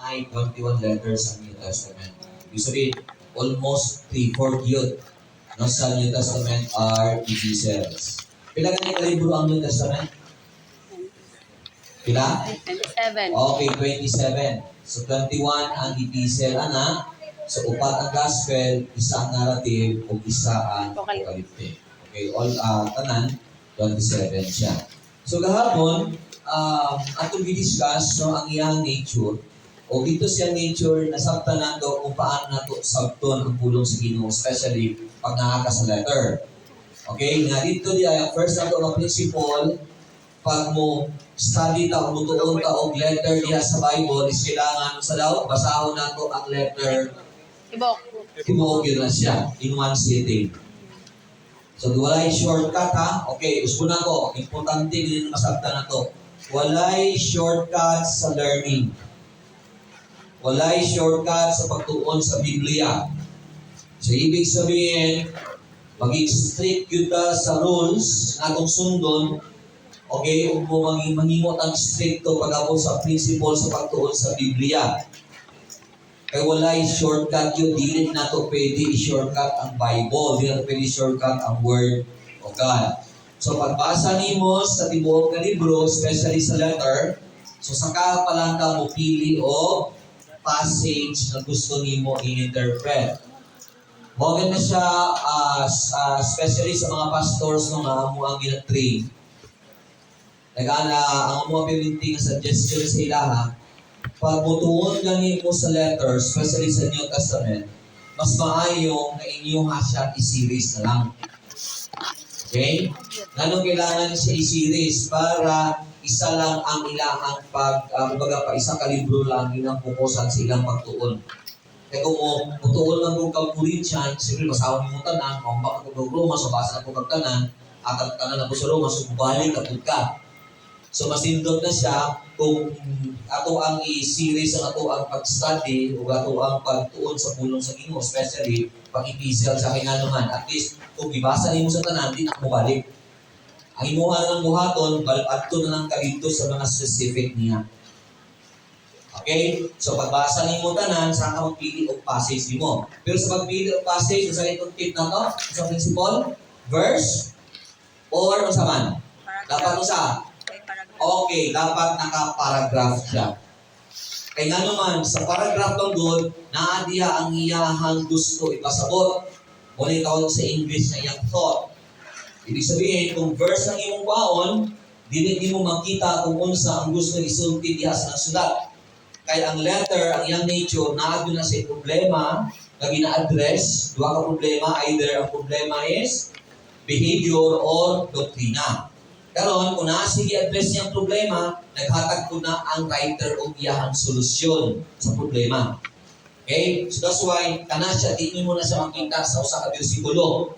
ay 21 letters sa New Testament. Ibig sabihin, almost 3/4 yun. No, sa New Testament are epistles. Pila ka libro ang New Testament? Pila? 27. Okay, 27. So 21 ang epistle, ana. So upat ang gospel, isa ang narrative, o isa ang apocalyptic. Okay, all tanan 27 siya. So gahapon, atong gi-discuss no ang iyang nature. O dito siya nature nasabtan nato kung paano nato sabton ang pulong sa Ginoo, especially pag naaka sa letter. Okay, nga dito di first nato ang principle pag mo study ta o mutuon ta og letter diha sa Bible is kailangan sa daw basahon nato ang letter tibuok yun na siya in one sitting. So walay shortcut ha. Okay, usbon ko importante din masabtan nato. Walay shortcut sa learning. Walay shortcut sa pagtuon sa Biblia. So ibig sabihin maging strict yun ta sa rules na atong sundon. Okay, kung mo manghimot ang stricto pag-abot sa principle sa pagtuon sa Biblia. Kaya walay shortcut yun, dili na to pwede i-shortcut ang Bible, dili na pwede i-shortcut ang Word of God. So pagbasa nimo sa tibuok nga libro, especially sa letter, so saka pa lang ka mo pili o passage na gusto nimo i-interpret. Maganda siya, especially sa mga pastors no, nga mo ang gina-train. Ang mga pilinting suggestion sa ilaha, pag mutuon gani mo sa letters, especially sa New Testament, mas maayong na inyong siya i-series na lang. Okay? Ganun kailangan siya i-series para isa lang ang ilahang kumbaga pa isang kalibro lang ilang pukusan sa ilang pagtuon. Kaya kung mutuon lang kung kag-Corinthians, siguro masawang mo tanan, kung baka kung Roma, so basa na kung kagtanan, at tanan na po sa Roma, so balik kapag ka. So masindot na siya kung ato ang i-series ang ato ang pag-study o ato ang pagtuon sa pulong sa Ginoo, especially pag-epistle sa kanya naman. At least kung ibasa nimo sa tanan, di na mo balik. Ang imuha ng buhaton, adto na lang kalito sa mga specific niya. Okay? So pagbasa nimo tanan, saan ka magpili og passage nimo. Pero sa pagpili og passage, sa itong tip na to, sa principle, verse, or sa man. Dapat sa okay, dapat naka-paragraph siya. Kaya nga naman, sa paragraph ng doon, naadiya ang iyahang gusto ipasabot. Muna tawag sa English na iyang thought. Ibig sabihin, kung verse ng iyong baon, di mo makita kung unsa ang gusto isulti diha sa sulat. Kaya ang letter, ang iyang nature, naado na sa problema na gina-address. Dua ka problema, either ang problema is behavior or doktrina. Karon kung sige address niyang problema, naghatag ko na ang writer og iyahang solusyon sa problema. Okay? So that's why kana siya di mo na siya makita sa usa ka bersikulo.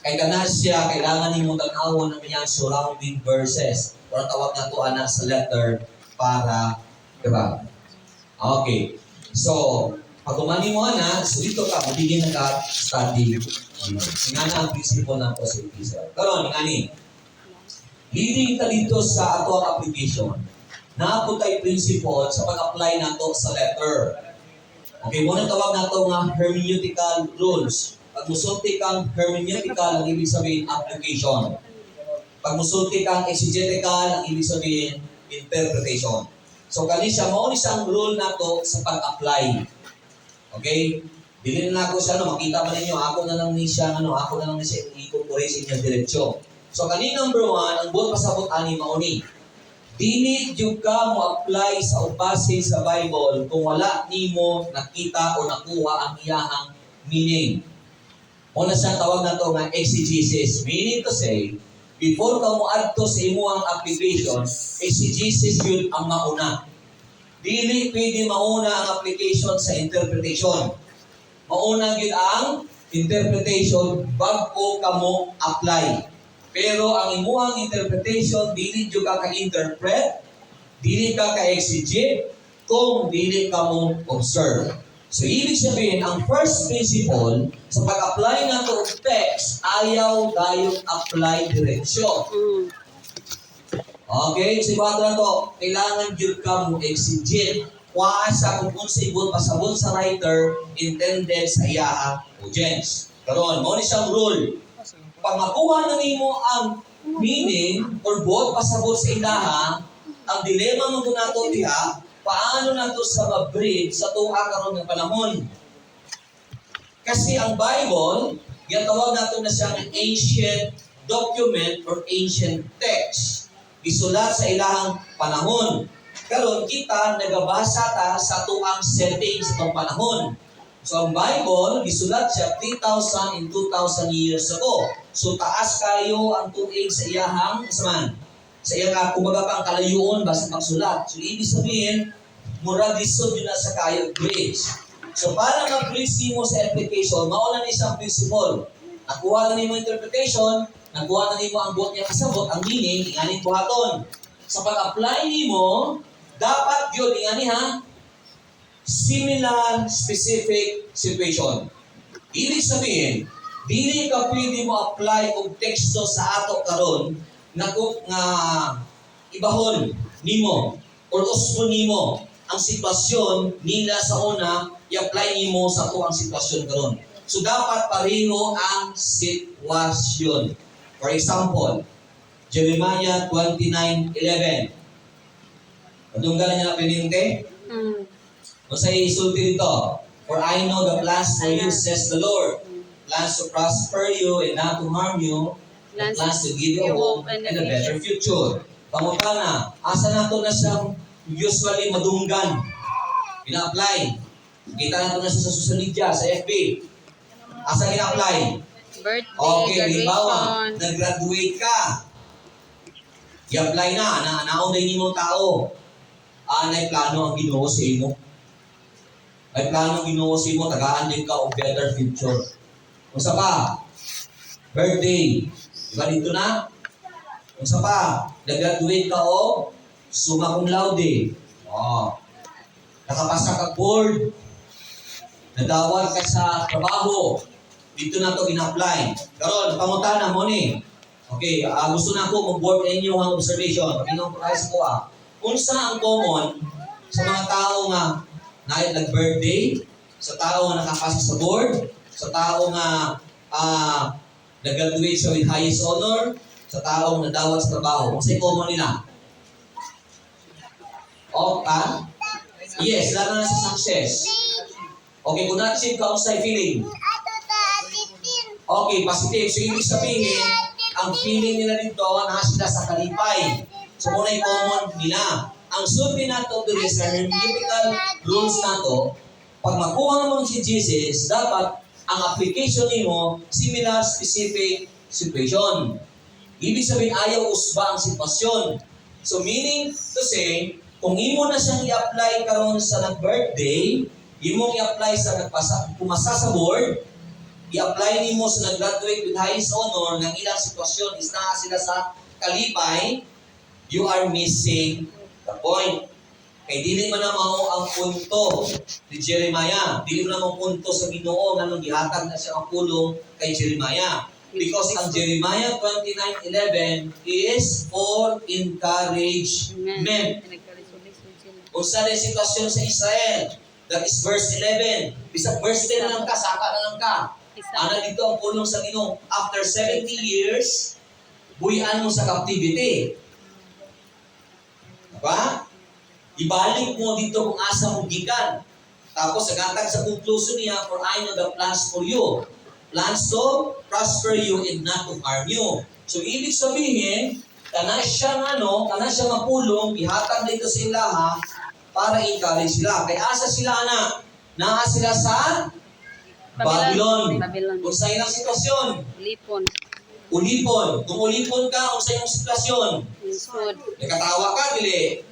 Kay kana siya kailangan nimo tan-awon ang iyang surrounding verses. Or tawag na to ana sa letter para diba? Okay. So pag umani mo na, so dito ka magiging naka-study. Nga na ang principle na po sa epistle. Karon ngani leading ka dito sa ato ang application. Naapot tayo principle sa pag-apply nato sa letter. Okay, muna tawag nato nga hermeneutical rules. Pag musulti kang hermeneutical, ang ibig sabihin application. Pag musulti kang exegetical, ang ibig sabihin interpretation. So kani siya mao ni siyang rule nato sa pag-apply. Okay? Dili na ako siya makita man ninyo ako na lang ni siya ako na lang ni siya i-incorporate sa inyong diretsyon. So kani number 1, ang buot pasabot ani mauni. Dili jud ka mo apply sa passage sa Bible kung wala nimo nakita o nakuha ang iyahang meaning. Una siya tawag nato nga exegesis. Meaning to say, before ka mo adto sa imong application, exegesis yun ang mauna. Dili pwede mauna ang application sa interpretation. Mauna gyud ang interpretation bago ka mo apply. Pero ang imuhang interpretation, dili jud ka ka-interpret, dili ka ka-exegete, kung dili ka mo observe. So, ibig sabihin, ang first principle, sa pag-apply na to text, ayaw tayong apply diretsyon. Okay? So, iba na to, kailangan jud ka mo exegete. kuhaan sa kung unsay ibot pasabot sa writer intended sa iyaha audience. Karon, mo ni siyang rule. Pag makuha na nimo ang meaning or both pasabot sa ilaha, ang dilema mo nato diha, paano nato sa ma-bridge sa tuwa karon ng panahon? Kasi ang Bible, ginatawag nato na siyang ancient document or ancient text. Isulat sa ilahang panahon. Karon kita nagabasa ta sa tuang setting sa tong panahon. So ang Bible, gisulat siya 3,000 and 2,000 years ago. So taas kayo ang tuig sa iyahang saman. Sa iyang kumbaga pang kalayuon basta pagsulat. So ibig sabihin, murag lisod yun na sa kayo bridge. So para mag-bridge mo sa application, mauna ni isang principle. Nakuha na nimo interpretation, nakuha na nimo ang buot niya kasabot, ang meaning, inganin buhaton. Sa pag-apply nimo, dapat yun, ingani ha, similar, specific situation. Ibig sabihin, dili ka pwede mo apply og teksto sa ato karon nga ibahon nimo or usbon nimo ang sitwasyon nila sa una i-apply nimo sa ato ang sitwasyon karon. So dapat pareho ang sitwasyon. For example, Jeremiah 29:11. Patunggalan niya na pininte? Kung sa isulti dito, for I know the plans for you, says the Lord. Plans to prosper you and not to harm you. Plans to give you hope and a better future. Pangutana, asa nato na siyang usually madunggan. Ina-apply. Kita nato na siya sa social media, sa FB. Asa ina-apply? Birthday, Okay, graduation. halimbawa, nag-graduate ka. I-apply na naunay nimo tao. Anay plano ang Ginoo sa imo. Ay plano ang Ginoo sa imo, tagaan din ka og better future. Unsa pa? Birthday. Diba dito na? Unsa pa? Nag-graduate ka o summa cum laude. Oh. Nakapasa ka board. Nadawat ka sa trabaho. Dito na to gina-apply. Karon, pangutana mo ni. Okay, gusto na ako mag-board inyo ang observation. Paginaw ko tayo sa kuha. Unsa ang common sa mga tao nga nag-birthday, sa tao nga nakapasa sa board, sa tao nga nag-graduate siya with highest honor, sa tao nga nadawat sa trabaho. Unsay common nila? Yes, lalo na sa success. Okay, kung na-achieve ka, unsay feeling? Okay, positive. So, ibig sabihin, ang feeling nila dito, nasa sila sa kalipay. So, muna yung common nila. Ang sulti nato dito sa hermeneutical rules nato, pag makuha mo si Jesus, dapat ang application nimo similar, specific situation. Ibig sabihin, ayaw usba ang sitwasyon. So, meaning to say, kung imo na siyang i-apply karon sa nag-birthday, imo i-apply sa pumasa sa board, i-apply nimo sa nag-graduate with highest honor ng ilang sitwasyon is na sila sa kalipay, you are missing the point. Kay dili man na mao ang punto ni Jeremiah. Dili man ang punto sa Ginoo nga nung gihatag na siya ang pulong kay Jeremiah. Because ang Jeremiah 29:11 is for encouragement. Kung saan ang sitwasyon sa Israel, that is verse 11. Bisag verse 10 na lang ka, saka na lang ka. Ana dito ang pulong sa Ginoo. After 70 years, buhian mo sa captivity. Diba? Ibalik mo dito kung asa mo gikan. Tapos, nagatag sa conclusion niya, for I know the plans for you. Plans to prosper you and not to harm you. So, ibig sabihin, kana siya mapulong, ihatag dito sa ilaha, para encourage sila. Kaya asa sila, anak? Naa sila sa Babylon. Kung sa ilang sitwasyon? Ulipon. Kung ulipon ka, kung sa ilang sitwasyon? Nakatawa ka, dili?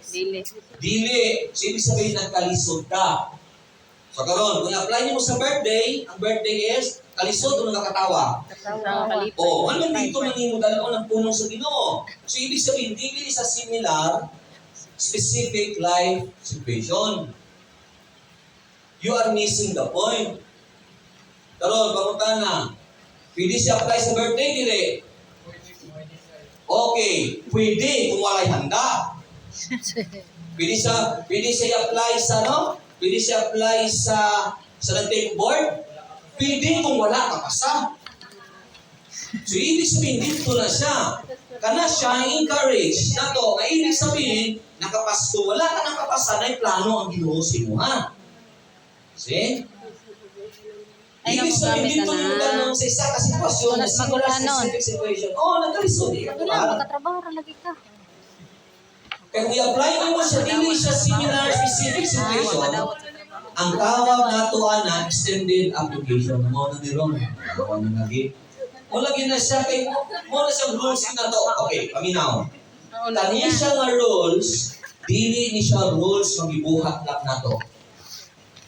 Dili. So, ibig sabihin, nagkalisod ka. So, karon, kung i-apply niyo mo sa birthday, ang birthday is, kalisod o nakakatawa? O, ano dito manimo dalawa ng punong sa Ginoo? So, ibig sabihin, dili sa similar, specific life situation. You are missing the point. Karon, pangutan na. Pwede siya apply sa birthday, dili? Okay, pwede kung walay handa. Pwede siya i-apply sa ano? Pwede siya apply sa nag-take board? Pwede kung wala ka pasa. So, ibig sabihin, dito na siya. Kana siya encourage na to. Nga ibig sabihin, nakapasko, wala ka nakapasa na plano ang Ginoo sa imo, ha? See? Ibig sabihin, dito yung tanong sa isa kasi sitwasyon na similar specific situation. Nagkalisod eh. Magkatrabaho rin lagi ka. Kaya kung i-apply mo siya, dili siya similar specific situation, ang tawag na to na extended application. Mo na ni Ron. Mo na lagi. Mo lagi na siya kay mo na siyang rules na to. Okay, paminaw. Kani siya nga rules, dili ni siya rules nga gibuhat lang na to.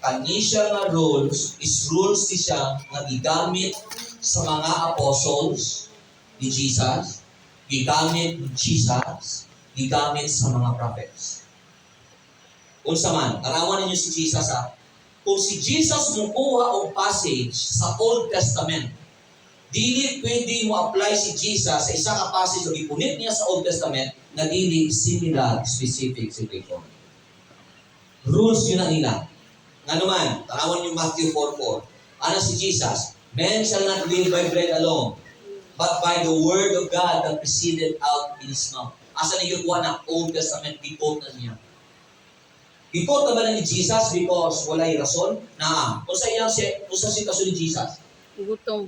Kani siya nga rules is rules ni siya nga gigamit sa mga apostles ni Jesus, gigamit ni Jesus, gigamit sa mga prophets. Unsa man, tarawan ninyo si Jesus ha. Kung si Jesus mukuha og passage sa Old Testament, dili pwede mo apply si Jesus sa isa ka passage o ipunit niya sa Old Testament na dili similar specific situation. Rules yun na nila. Nga naman, tarawan yung Matthew 4:4. Ano si Jesus? Man shall not live by bread alone, but by the word of God that proceeded out in his mouth. Asa na yung ng Old Testament, i-quote na niya. I-quote na ba na ni Jesus because walay rason? Usa si kaso ni Jesus? Gutom.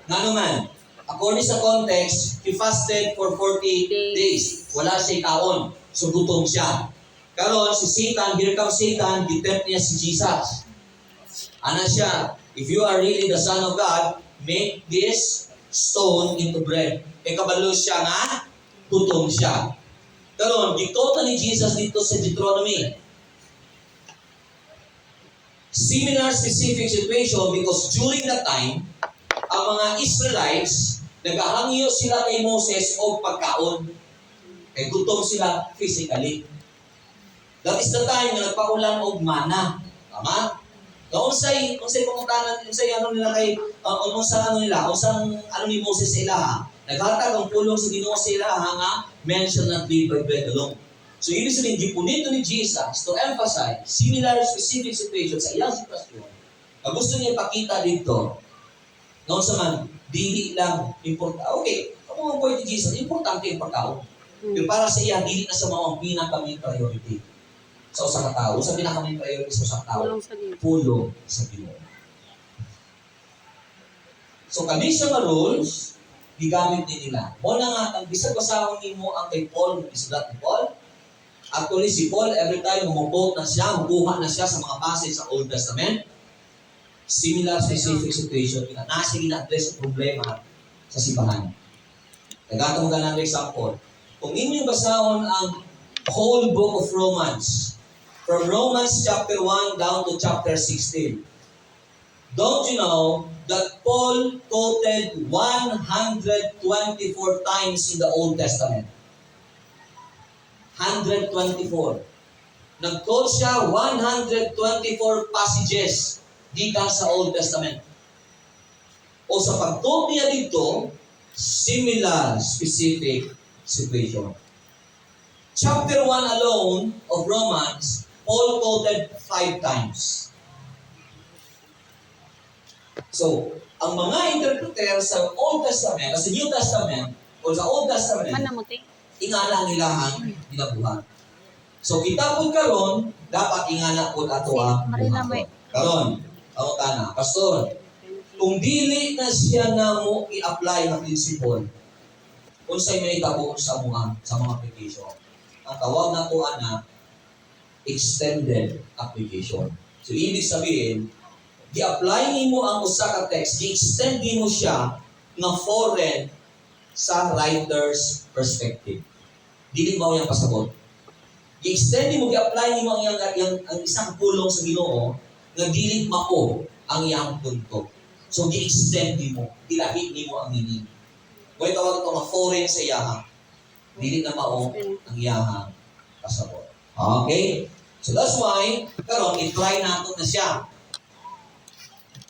Nga naman, according sa context, he fasted for 40 days. Wala siya taon. So gutom siya. Karon si Satan, here comes Satan, gitempt niya si Jesus. Ano siya? If you are really the Son of God, make this stone into bread. Kabalo siya nga, gutom siya. Karon, gikota ni Jesus dito sa Deuteronomy. Similar specific situation because during that time, ang mga Israelites, nagahangyo sila kay Moses o pagkaon. Kay gutom sila physically. That is the time na nagpaulan og mana. Tama? Unsay pangutanan, unsay ano nila kay unsang ano ni Moses sa ilaha. Naghatag ang pulong sa Ginoo sa ilaha nga men shall not live by bread alone. So ibig sabihin, gipunito ni Jesus to emphasize similar specific situation sa iyang sitwasyon. Ang gusto niya ipakita dito, noon sa man, dili lang importante. Okay, kung ang point ni Jesus, importante yung pagkaon. Pero para sa iya, dili na sa mga pinaka-main priority. Sa usang tao, sa pinaka-main priority sa usang tao, pulong sa Ginoo. So kami sa mga rules, gigamit din nila. Mo na nga, ang bisag basahon nimo ang kay Paul, isulat ni Paul. Actually, si Paul, every time mumukuha na siya sa mga passage sa Old Testament, similar specific situation, nasa gina-address ang problema sa simbahan. Nagatong ka ng example. Kung inyong basahon ang whole book of Romans, from Romans chapter 1 down to chapter 16, don't you know that Paul quoted 124 times in the Old Testament? 124. Nag-quote siya 124 passages gikan sa Old Testament. O sa pag-quote niya dito, similar specific situation. Chapter 1 alone of Romans, Paul quoted 5 times. So, ang mga interpreter sa Old Testament, sa New Testament, o sa Old Testament, ingala nila ang ginabuhat. So, kita po karon dapat ingala po ato ang buhat. Karon, ako na, Pastor, kung dili na siya na mo i-apply na principle, unsay may tabo sa mga application. Ang tawag na po na extended application. So, ibig sabihin, i-apply mo ang usa ka text, i-extend mo siya na foreign sa writer's perspective. Dili mo yung pasabot. I-extend mo, i-apply mo ang isang pulong sa Ginoo nga dili mao ang iyang punto. So, i-extend mo, ilahit mo ang meaning. Kung tawag ito nga foreign sa iyahang, dili na mao ang iyahang pasabot. Okay? So, that's why, karon i-try natin na siya.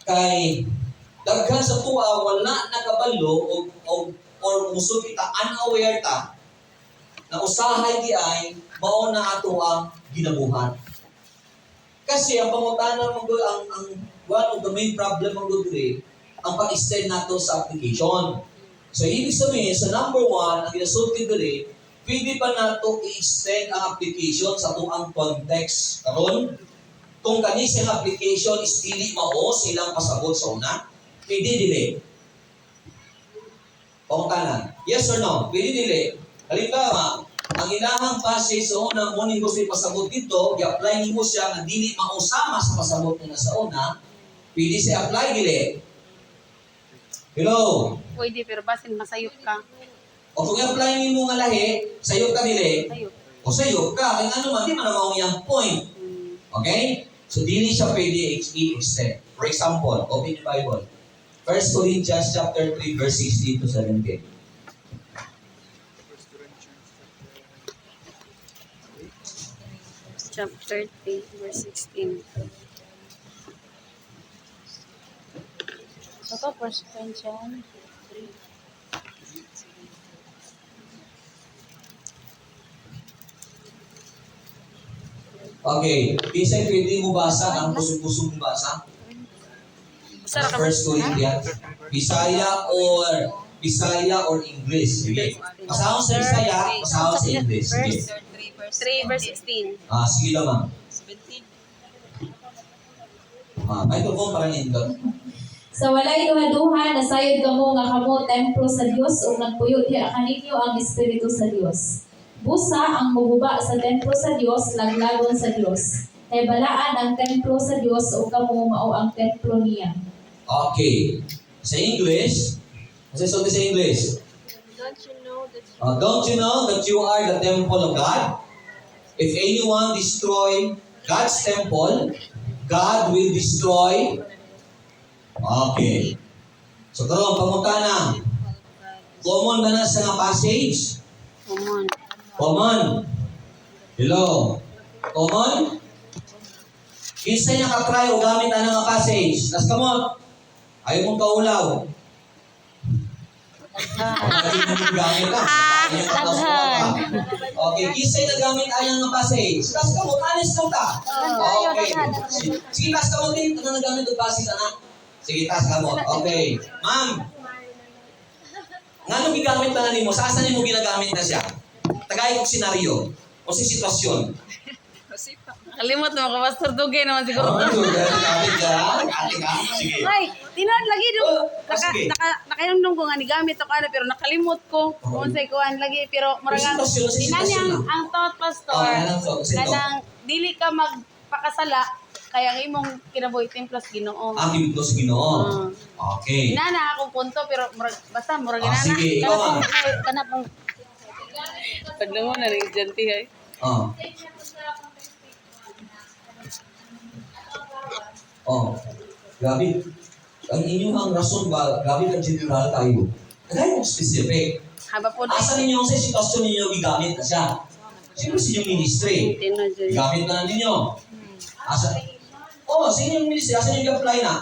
Kay daghan sa tuwa wala nakabalo or musud kita unaware ta na usahay di ay mao na ato ang ginabuhat. Kasi ang pangutana mo ang one of the main problem mo diri ang pag-extend nato sa application. So ibig sabihin sa number 1 ang ginasulti diri, pwede ba nato i-extend ang application sa tuang context karon? Kung kani sa application is dili mao silang pasabot sa una, pwede dili. Pangutanan, yes or no? Pwede dili. Halimbawa, ang ilahang passage sa una, mo gusto ipasabot dito, i-apply mo siya na dili mausama sa pasabot mo na sa una, pwede siya apply dili. Hello? Pwede, pero basin masayop ka. O kung i-apply mo nga lahi, sayop ka dili. Sayop. O sayop ka, kaya ano man, di man naman yung point. Okay? So, dili siya pwede i-extend. For example, open your Bible. 1 Corinthians chapter 3, verse 16 to 17. Chapter 3, verse 16. Ito, 1 Corinthians 3. Okay. Kisay pwede mo basa ang pusong-pusong mo basa? Basta ka 1 Corinthians. Bisaya or English. Sige. Pasahon sa Bisaya, pasahon sa English. Sige. 3, verse 16. Sige lang ma'am. Microphone para nindot. Sa walay duha-duha nasayod kamo nga kamo templo sa Dios ug nagpuyo diha kaninyo ang espiritu sa Dios. Busa ang muguba sa templo sa Dios laglagon sa Dios. Kay balaan ang templo sa Dios ug kamo mao ang templo niya. Okay. Sa English, kasi sa English. Don't you know that you are the temple of God? If anyone destroy God's temple, God will destroy. Okay. So karon pangutana. Common ba na sa nga passage? Common. Common. Hello. Common? Kinsa niya ka-try o gamit ang nga passage? Las kamo. Ayaw mong kaulaw. Ayaw mong gamit ka. Okay, kinsa na gamit ang nga passage? Las kamo, honest lang ta. Okay. Sige, tas kamo din. Ano na gamit ang passage, anak? Sige, tas kamo. Okay. Ma'am. Nga nung gigamit na nimo, saan nimo ginagamit na siya? Tagay kong senaryo o si sitwasyon. Kalimot mo, kapastor Duge naman siguro. Gamit ka. Sige. Ay, tinawag lagi doon. sige. Nakayamdong ko nga ni gamit ako ano, pero nakalimot ko. Kung sa'y kuhan lagi, pero maragang, sitwasyon, sa tinani sitwasyon ang thought, pastor, anong thought? Sino? kanang dili ka magpakasala, kaya ang imong kinabuhi templos Ginoo. Ang ibig sa Ginoo. Okay. Inana akong punto, pero basta, murag inana. Sige, ikaw ah. Kanap ang... Paglango na rin dyan, tihay. Oh. Oh. Grabe. Ang inyong rason ba, grabe ang general tayo. Kaya yung specific. Haba po Asa ninyo sa sitwasyon ninyo gigamit na siya? Siyempre sa inyong ministry. Gigamit na ninyo. Asa? Oh, sa inyong ministry, asa ninyo i-apply na?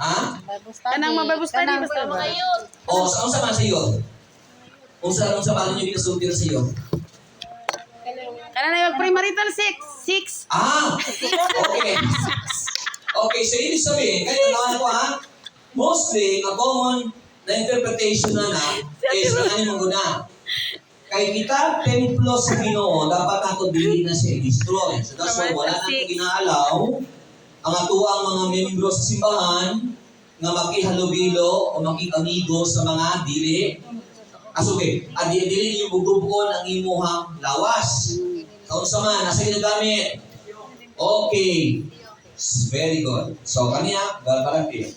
Ha? Kanang mababustani, pastor. Oh, sa man sa iyo? Unsa ba ninyo ginasulti sa iyo? Kanang na yung premarital 6. Okay. Okay, so ibig sabihin, kaya naman ko ha, mostly, ang common na interpretation na is ano mo guna. Kay kita, templo sa Ginoo, dapat nato dili na siya i-destroy. So that's why wala nato ginaalaw ang atuang mga membro sa simbahan nga makihalubilo o makikamigo sa mga dili. Okay, dili yung bugubon ang imuhang lawas. Kaun sa man, nasa ginagamit. Okay. Very good. So, kaniya, balparati.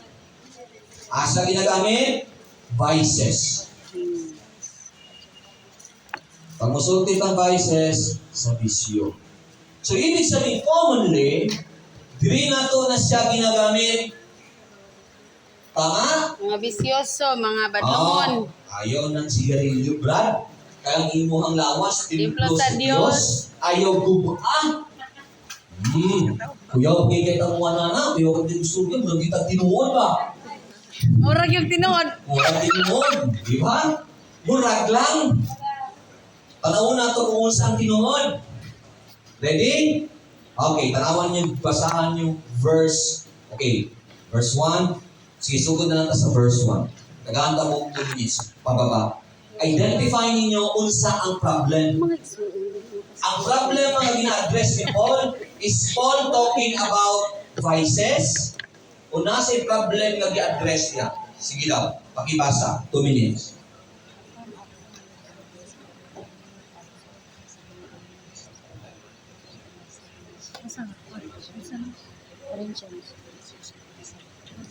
Asa ginagamit? Vices. Pag musulti ang vices, sa bisyo. So, ibig sabihin, commonly, diri na to na siya ginagamit. Tama? Mga bisyoso, mga badlongon. Ayaw ng sigarilyo, Brad. Kaya ang imuhang lawas, Templo templo sa sa Diyos. Diyos. Ayaw gubaan. Kuya, okay kahit ang mga na, kuya, kung di gusto yun, hindi kita tinuod ba? Murag yung tinuod. Murag tinuod, di ba? Murag lang. Tanaw na ito kung saan tinuod. Ready? Okay, tanawan niyo, basahan niyo verse. Okay, verse 1. Sige, sugod na lang sa verse 1. Nag-aanta mo 2 minutes, pababa. Identify ninyo unsa ang problem. Ang problem ang gina-address ni Paul is Paul talking about vices. Una sa problem nga gi-address niya. Sige daw, pakibasa. 2 minutes.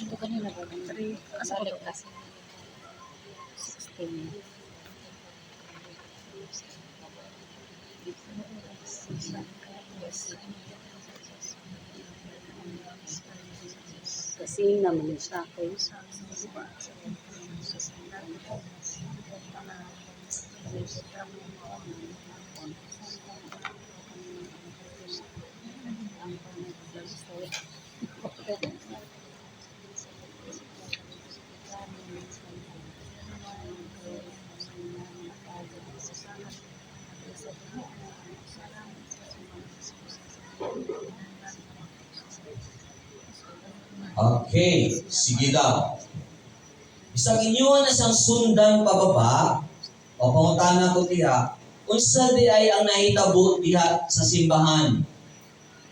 Ito kanina ba? 3. Balik kasi. 16. Kasi naman siya kayo. Okay, sige daw. Isang inyo na siyang sundan pababa, o pangutana ko diha, unsa di ay ang nahitabo diha sa simbahan?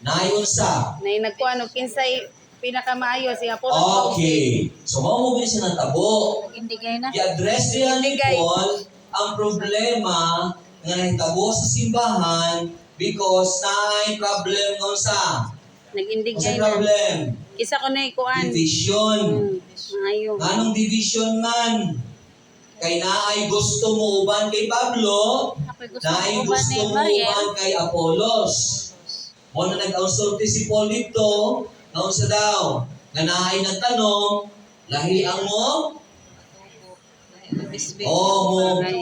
Naayunsa. Nay nagkuan og kinsay pinakamaayo si Apollo. Okay. So, mao mo siya ng tabo. Indigay na. I-address niya ni Indigay. Paul ang problema nga nahitabo sa simbahan because naay problem nga sa Nag-indigay na. problem. Isa ko na ikuan. Division. Maayo. Anong division man? Kay naay gusto mo uban kay Pablo, Ako'y gusto naay ko ba gusto ni mo Mariel? uban kay Apollos. Mo na nag-ausulti si Paul dito, naon sa daw, nga naay nagtanong, lahian mo? Mo,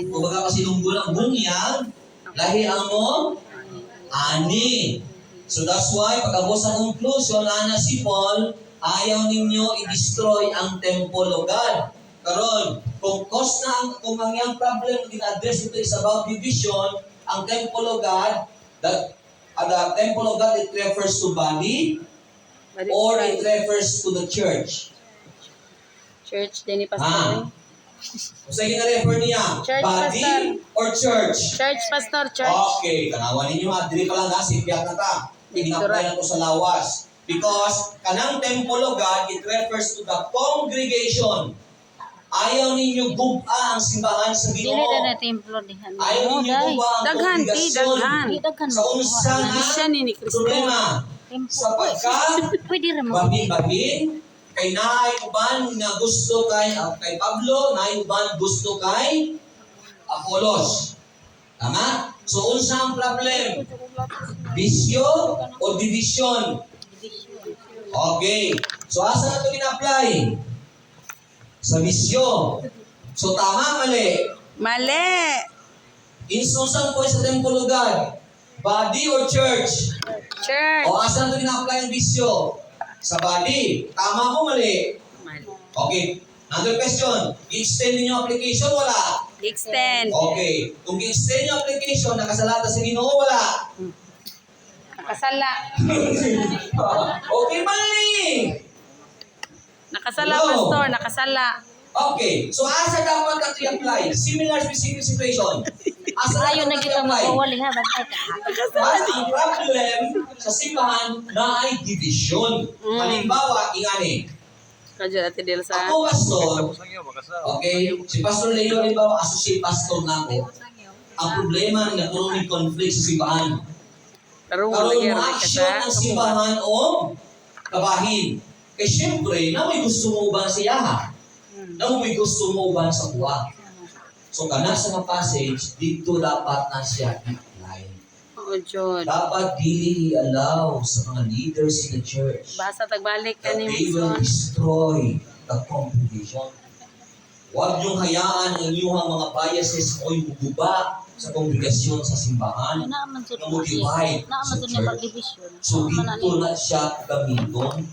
kumbaga kasi nung bulang bunyag, lahian mo? Ani. So that's why, pag-abot sa conclusion, ana si Paul, ayaw ninyo i-destroy ang temple of God. Karon, kung kung ang yung problem gina-address ito is about division, ang temple of God, the temple of God, it refers to body, or it refers to the church. Church din ni Ha? pastor. Kung saan gina-refer niya? Church, Body pastor. or church? Church pastor, church. Okay, tanawan ninyo nga, dili pa lang ha, simpiyak na ta. Pinapay na to sa lawas. Because kanang temple of God, it refers to the congregation. Ayaw ninyo guba ang simbahan sa Dili na Ginoo. na templo dihan. Ayaw ninyo Day. guba ang Daghan, di, kongregasyon. daghan. Di daghan Sa unsa mo. Siya nga ni Kristo. problema? Templo. Sapagkat Pwede rin mo. bahin-bahin, kay naay uban nga gusto kay Pablo, naay uban gusto kay Apollos. Tama? So unsa ang problem? Bisyo o division? Okay. So asa na ito gina-apply? Sa bisyo. So tama, mali. Mali. Insunsan po sa temple of God. Body or church? Church. O asa na ito gina-apply ang bisyo? Sa body. Tama mo, mali. Mali. Okay. Another question. I-extend niyo ang application, wala? Extend. Okay. Kung i-extend niyo ang application, nakasalata sa Ginoo, wala? Nakasala. Okay, mali! Nakasala, No. pastor. Nakasala. Okay. So, asa dapat ka i-apply? Similar specific situation. Asa Ayaw na dapat kita i-apply? magkawali ha. Bantay ka. Mas ang problem sa simbahan na ay division. Halimbawa, ingani. Kadyo natin dil sa... Ako, pastor, okay, si Pastor Leo, halimbawa, associate pastor na ako. Ang problema, nagkaroon ng conflict sa simbahan. Karong Karoon lagi mo rin aksyon ka ang sa... simbahan o kabahin. Kaya syempre, na may gusto mo uban sa iyaha. Na may gusto mo uban sa kuha. So, kana sa mga passage, dito dapat na siya i-apply. Oo, John. Dapat dili i-allow sa mga leaders in the church Basta tagbalik ka that ni they will Wilson. destroy the congregation. Huwag niyong hayaan ang inyong mga biases o yung guba sa kongregasyon sa simbahan. Naaman sa Na mo-divide Naaman sa sa church. pag-division. So dito na siya gamiton.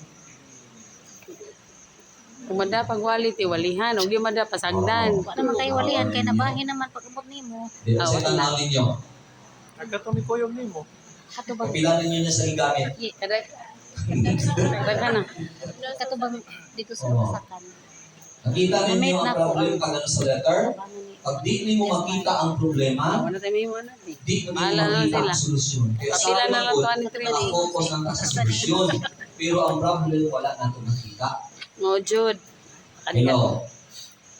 Kung mada pagwaliti, walihan. Huwag yung mada pasagdan. Wa naman kayo walihan kay nabahin naman pag-abot nimo. Di ba Ah, sa wala. tanaw ninyo? Nagkatumi ko yung nimo. Katubang Kapilan ninyo na sa gigamit. Kada ka na. katubang dito sa Oo. usakan. Nakita ninyo Gamit ang na po. problem pag ano sa letter? Pag di ninyo makita ang problema, Wala tayo may iwanan eh. di ninyo Bahala na makita sila. ang solusyon. Kaya sa Kapila na akin lang po, to, ani Trini. nakafocus lang ka sa solusyon. Pero ang problem, wala na ito nakita. Mo, Jud. Kanina. Hello.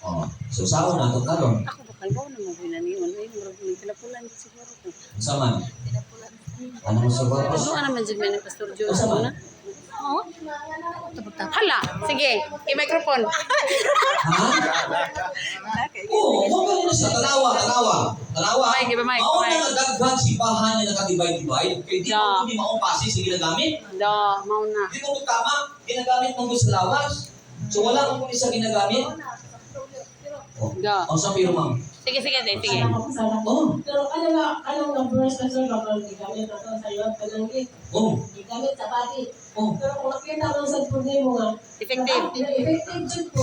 Oh. So, saan na ito karon? Ako ba kalbaw na mo pinaniwan? Ay, murag may pinapulan din siguro ko. Sa man? Ano mo sa batas? Ano ka naman dyan may ni Pastor Jud? Sa man? Ano na? Oo. Hala! Sige, i-microphone. Ha? Oo, huwag ka na siya. Tanawa, tanawa. Tanawa. Mike, iba, Mike, Mauna Mike. nga dagdag si bahan na nakadivide-divide. Kaya di Yeah. mo hindi maupasi sa ginagamit. Da, mauna. Di mo tama. Ginagamit mo sa lawas. So wala kang kunin sa ginagamit. Oh. Da. Ang sa pero ma'am. Sige, sige, sige. Oh. Pero ano nga verse na sir, kapag gigamit na to sa iyo, pananggit, Oh. gigamit sa pati. Oh. Pero kung nakita mo sa problema nga, Effective. effective dyan po.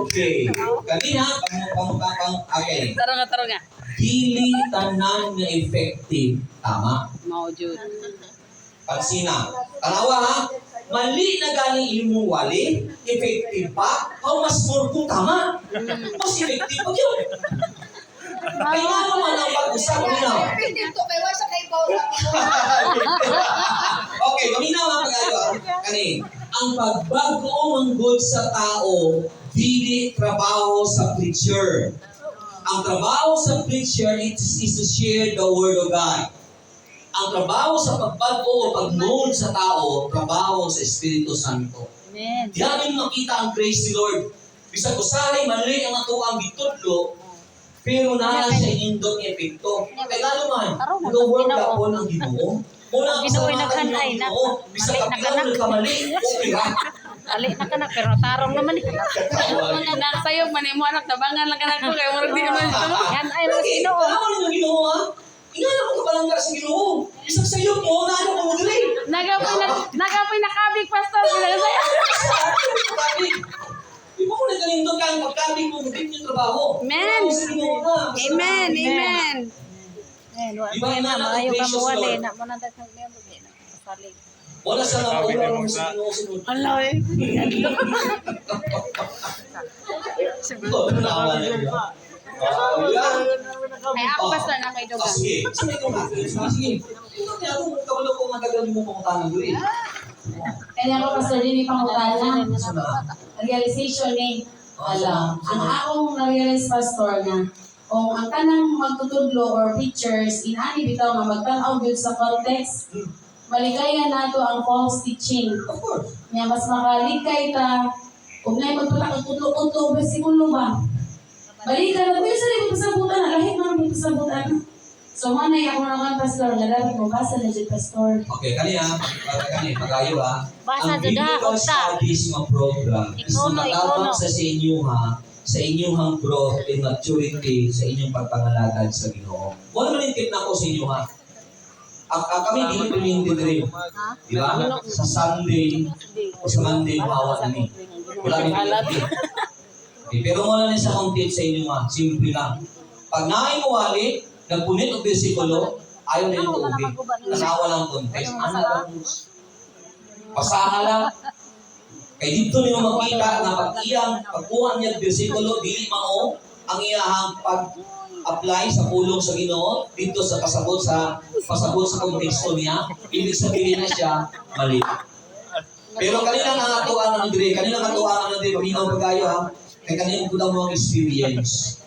Okay. Kanina, okay. Taro nga. Dili tanan nga effective. Tama. Mao, Jud. Pansina. Tanawa ha. Mali na gani imong wali, effective pa. How mas more kung tama. Mas effective pa yun. Kaya nga naman ang pag-usap nila. Okay, maminaw ang pag-ayo. Kani, ang pagbago ng good sa tao, dili trabaho sa preacher. Ang trabaho sa preacher is to share the word of God. Ang trabaho sa pagbago o pag-known sa tao, trabaho sa Espiritu Santo. Amen. Diyan yung makita ang grace ni Lord. Bisag usahay mali ang ato ang gitudlo, pero naa siya indot nga epekto. Kaya naman, nag-work tapon ang Ginoo. Muna Ang Ginoo ay naghanay na. Bisag Mali na kapilang kanak. ka mali, okay ra. Ali na ka na pero tarong naman eh. Anak sa'yo, manimo anak, tabangan lang ka na ko. Kaya murag di naman ito. Yan ay mga Kasi, Ginoo. tama ng Ginoo ha. Ingana mo ka palangga sa Ginoo. Bisag sa'yo mo, na ano mo dili. Nagapoy nakabig, Pastor. Sila sa'yo. Di mo na ganito ka ang pagkabig mo, hindi yung trabaho. Amen. Trabaho sa Ginoo na. Amen, amen. Eh, wa Iba pa na na lang, maayo ka gracious mo wali Lord. na mo na daghang memo di na salig. Wala sa mga oras mo sa Ginoo sunod. Ala eh. Ito, tanawa na yun. Ay, ako, Pastor, na kay Dugang. Sige, sige ito nga. Sige. Ito kaya ako, kabalo ko matagal mo pangutangan doon eh. Kaya ako, Pastor, din pangutana. Sana. Realization ni alam. Ang akong na-realize, Pastor, na kung ang kanang magtutudlo or pictures, inani bitaw nga magtanaw gyud sa context, maligaya nato ang false teaching. Of course. Nga mas makaligay ta, kung na magtula kang tudlo-tudlo, bersikulo ba? Balikan na, kuya, saan yung pasabutan? Lahit na yung pasabutan. So, manay ako naman, Pastor, nga dapat mo basa na dyan, Pastor. Okay, kaniya, pag-ayo ha. Basa Ang jud ha, biblical ukta. studies nga program is Ikono, natabang ikono. sa inyo ha, sa inyong growth and maturity sa inyong pagpangalagad sa Ginoo. Wala man yung tip na ko sa inyo ha. Kami dito pinindi rin. Di ba? Sa Sunday o sa Monday, mahawa kami. Wala rin pinindi. Okay, pero wala na sa akong tip sa inyo ha. Simple lang. Pag naimuwali, nagpunit o bersikulo, ayaw na yung tubig. Tanawa lang context. Ano lang? Pasaha lang. Kaya dito niyo makita na pag-kuha niya bersikulo, dili mao ang iyahang pag-apply sa pulong sa Ginoo dito sa pasabot sa konteksto niya, ibig sabihin na siya mali. Pero kanina nga atuan ng dire, kanina nga atuan ng dire, paminaw pagayo ha. Kaya kanina ko lang mga experience.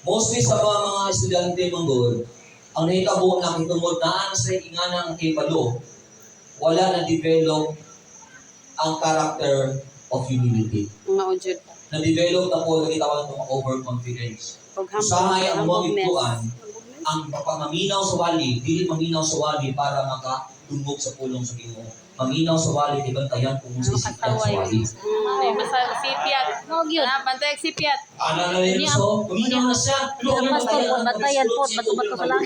Mostly sa mga estudyante manggod, ang nahitabo na kitungod naan sa inganang kibalo, wala na develop ang character of humility. Mao, Jud. Na-develop na po lagi tawag ng overconfidence. Usahay ang mga ituan, ang pagmaminaw sa wali, dili maminaw sa wali para makatungog sa pulong sa Ginoo. Maminaw sa wali, ibantayan kung sa isipan sa wali. Ay, basta sipiat. No gyud. Bantay ang sipiat. Ano na rin so? Maminaw na siya. Pero Ang pastor po batayan po bato-bato sa lang.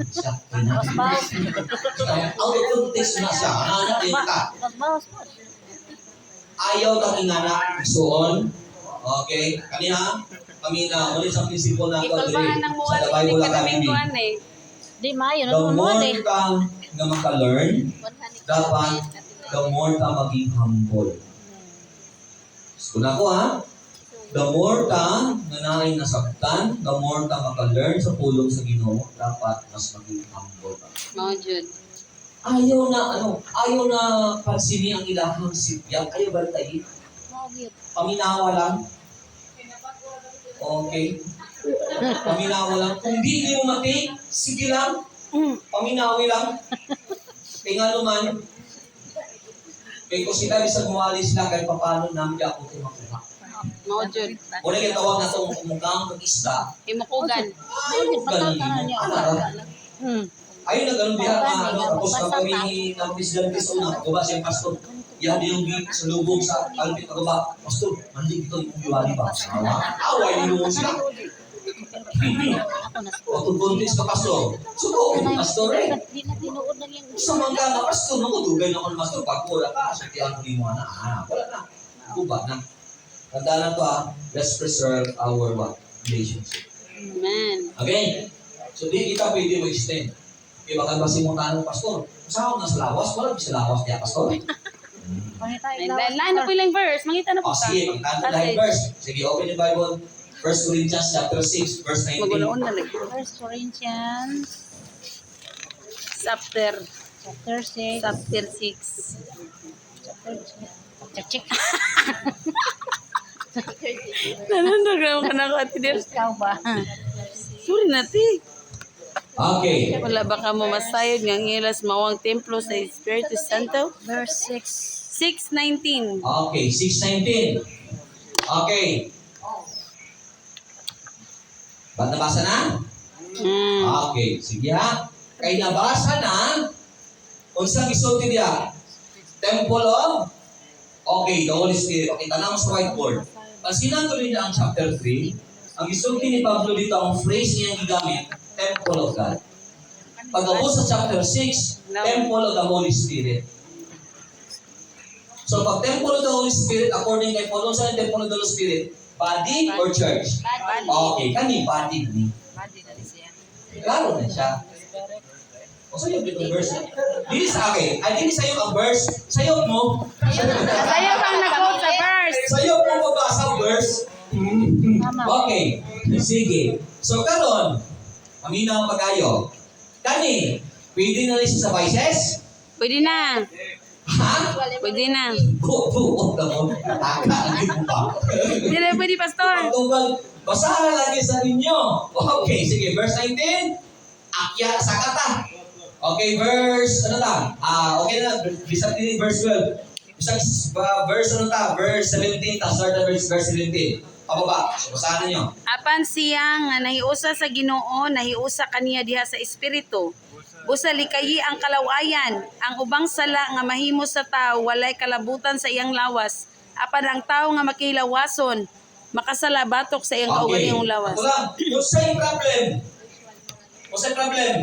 Siya, out of context na siya. Ano na rin ka? Bawas po. ayaw kang ingana, isuon. Okay? Kanina, kami na, ulit sa prinsipyo na ito, Itulbahan ng sa muwal, The hindi Bible ka namin Academy. kuhan eh. Di maayo The more nanonood eh. ka nga maka-learn, dapat the more ka maging humble. Gusto na ko ha? The more ka na naay nasaktan, the more ka maka-learn sa pulong sa Ginoo, dapat mas maging humble ka. Mao jud. Ayaw na pansini ang ilahang sipyat, ayaw baltayin. Mao gyud. Paminawa lang. Okay. Paminawa lang. Kung di mo mati, sige lang. Paminawi lang. Kaya nga naman, kaya kung sila bisag muwali sila, kahit paano namin di ako makuha. Mao jud. Una yung tawag na itong mukhang mag-isda. Imukugan. Mao gyud pagkakaroon niya. Ayun na ganun diha na tapos na kami ng presidente sa una, kuba siyang pastor. Yan yung sa lubog sa alpit na kuba, pastor, mandi dito yung biwali ba? Sawa? Away ni mo sila. Ako na. O kung buntis ka pastor, suko yung pastor eh. Di na tinuod na yung Sa mga nga pastor, nakudugay na ako ng pastor, pagkura ka, sa tiyan ko ni mo na, wala na. Kuba na. Tanda na to let's preserve our relationship. Amen. Okay? So di kita pwede mag-extend. Kaya baka ba simutan ng pastor? Saan na sa lawas? Wala sa lawas niya, pastor. Lain na po ilang verse. Mangita na po O sige, magkanta dahil verse. Sige, open the Bible. 1 Corinthians chapter 6, verse 19. Maguloon na lang. 1 Corinthians Chapter 6. chapter 6. Check. Nanundag naman ka na ako, Ate Del. Ikaw ba? Sorry na, Ti. Okay. Wala ba ka mo masayod ng ilas mawang templo sa Espiritu Santo? Verse 6. 6:19. Okay, 6:19. Okay. Ba't nabasa na? Okay, sige ha. Kay nabasa na, unsang isulti diya? Temple of? Okay, the Holy Spirit. Okay, tanong sa whiteboard. Pag sinatuloy niya ang chapter 3, ang isulti ni Pablo dito, ang phrase niya gigamit, Temple of God. Pag-abot sa chapter 6, Temple of the Holy Spirit. So, pag Temple of the Holy Spirit, according kay Paul, saan yung Temple of the Holy Spirit? Body or church? Okay, kani body ni. Klaro na siya. O sa'yo yung verse na. Dili sa akin. Ay, dili sa'yo ang verse. Sa'yo mo. Sa'yo bang nag-quote sa verse? Sa'yo mo mabasa ang verse. Okay. Sige. So, karon, aminaw pag-ayo. Kani, pwede na rin siya sa vices? Pwede na. Ha? Pwede na. Buo na mo. Taka, hindi mo pa. Hindi na pwede, Pastor. Pagtunggal, basahan lagi sa inyo. Okay, sige. Verse 19. Akya sa kata. Okay, verse, ano ta? Okay na, bisag din verse 12. Bisag verse, ano ta? Verse 17, tapos start na verse 17. Pababa, so basahan ninyo. Apan siya nga nahiusa sa Ginoo, nahiusa kaniya diha sa Espiritu. Busa likayi ang kalawayan, ang ubang sala nga mahimo sa tao walay kalabutan sa iyang lawas. Apan ang tao nga makilawason, makasala batok sa iyang kaugalingong lawas. Ako lang, what's yung problem? What's yung problem?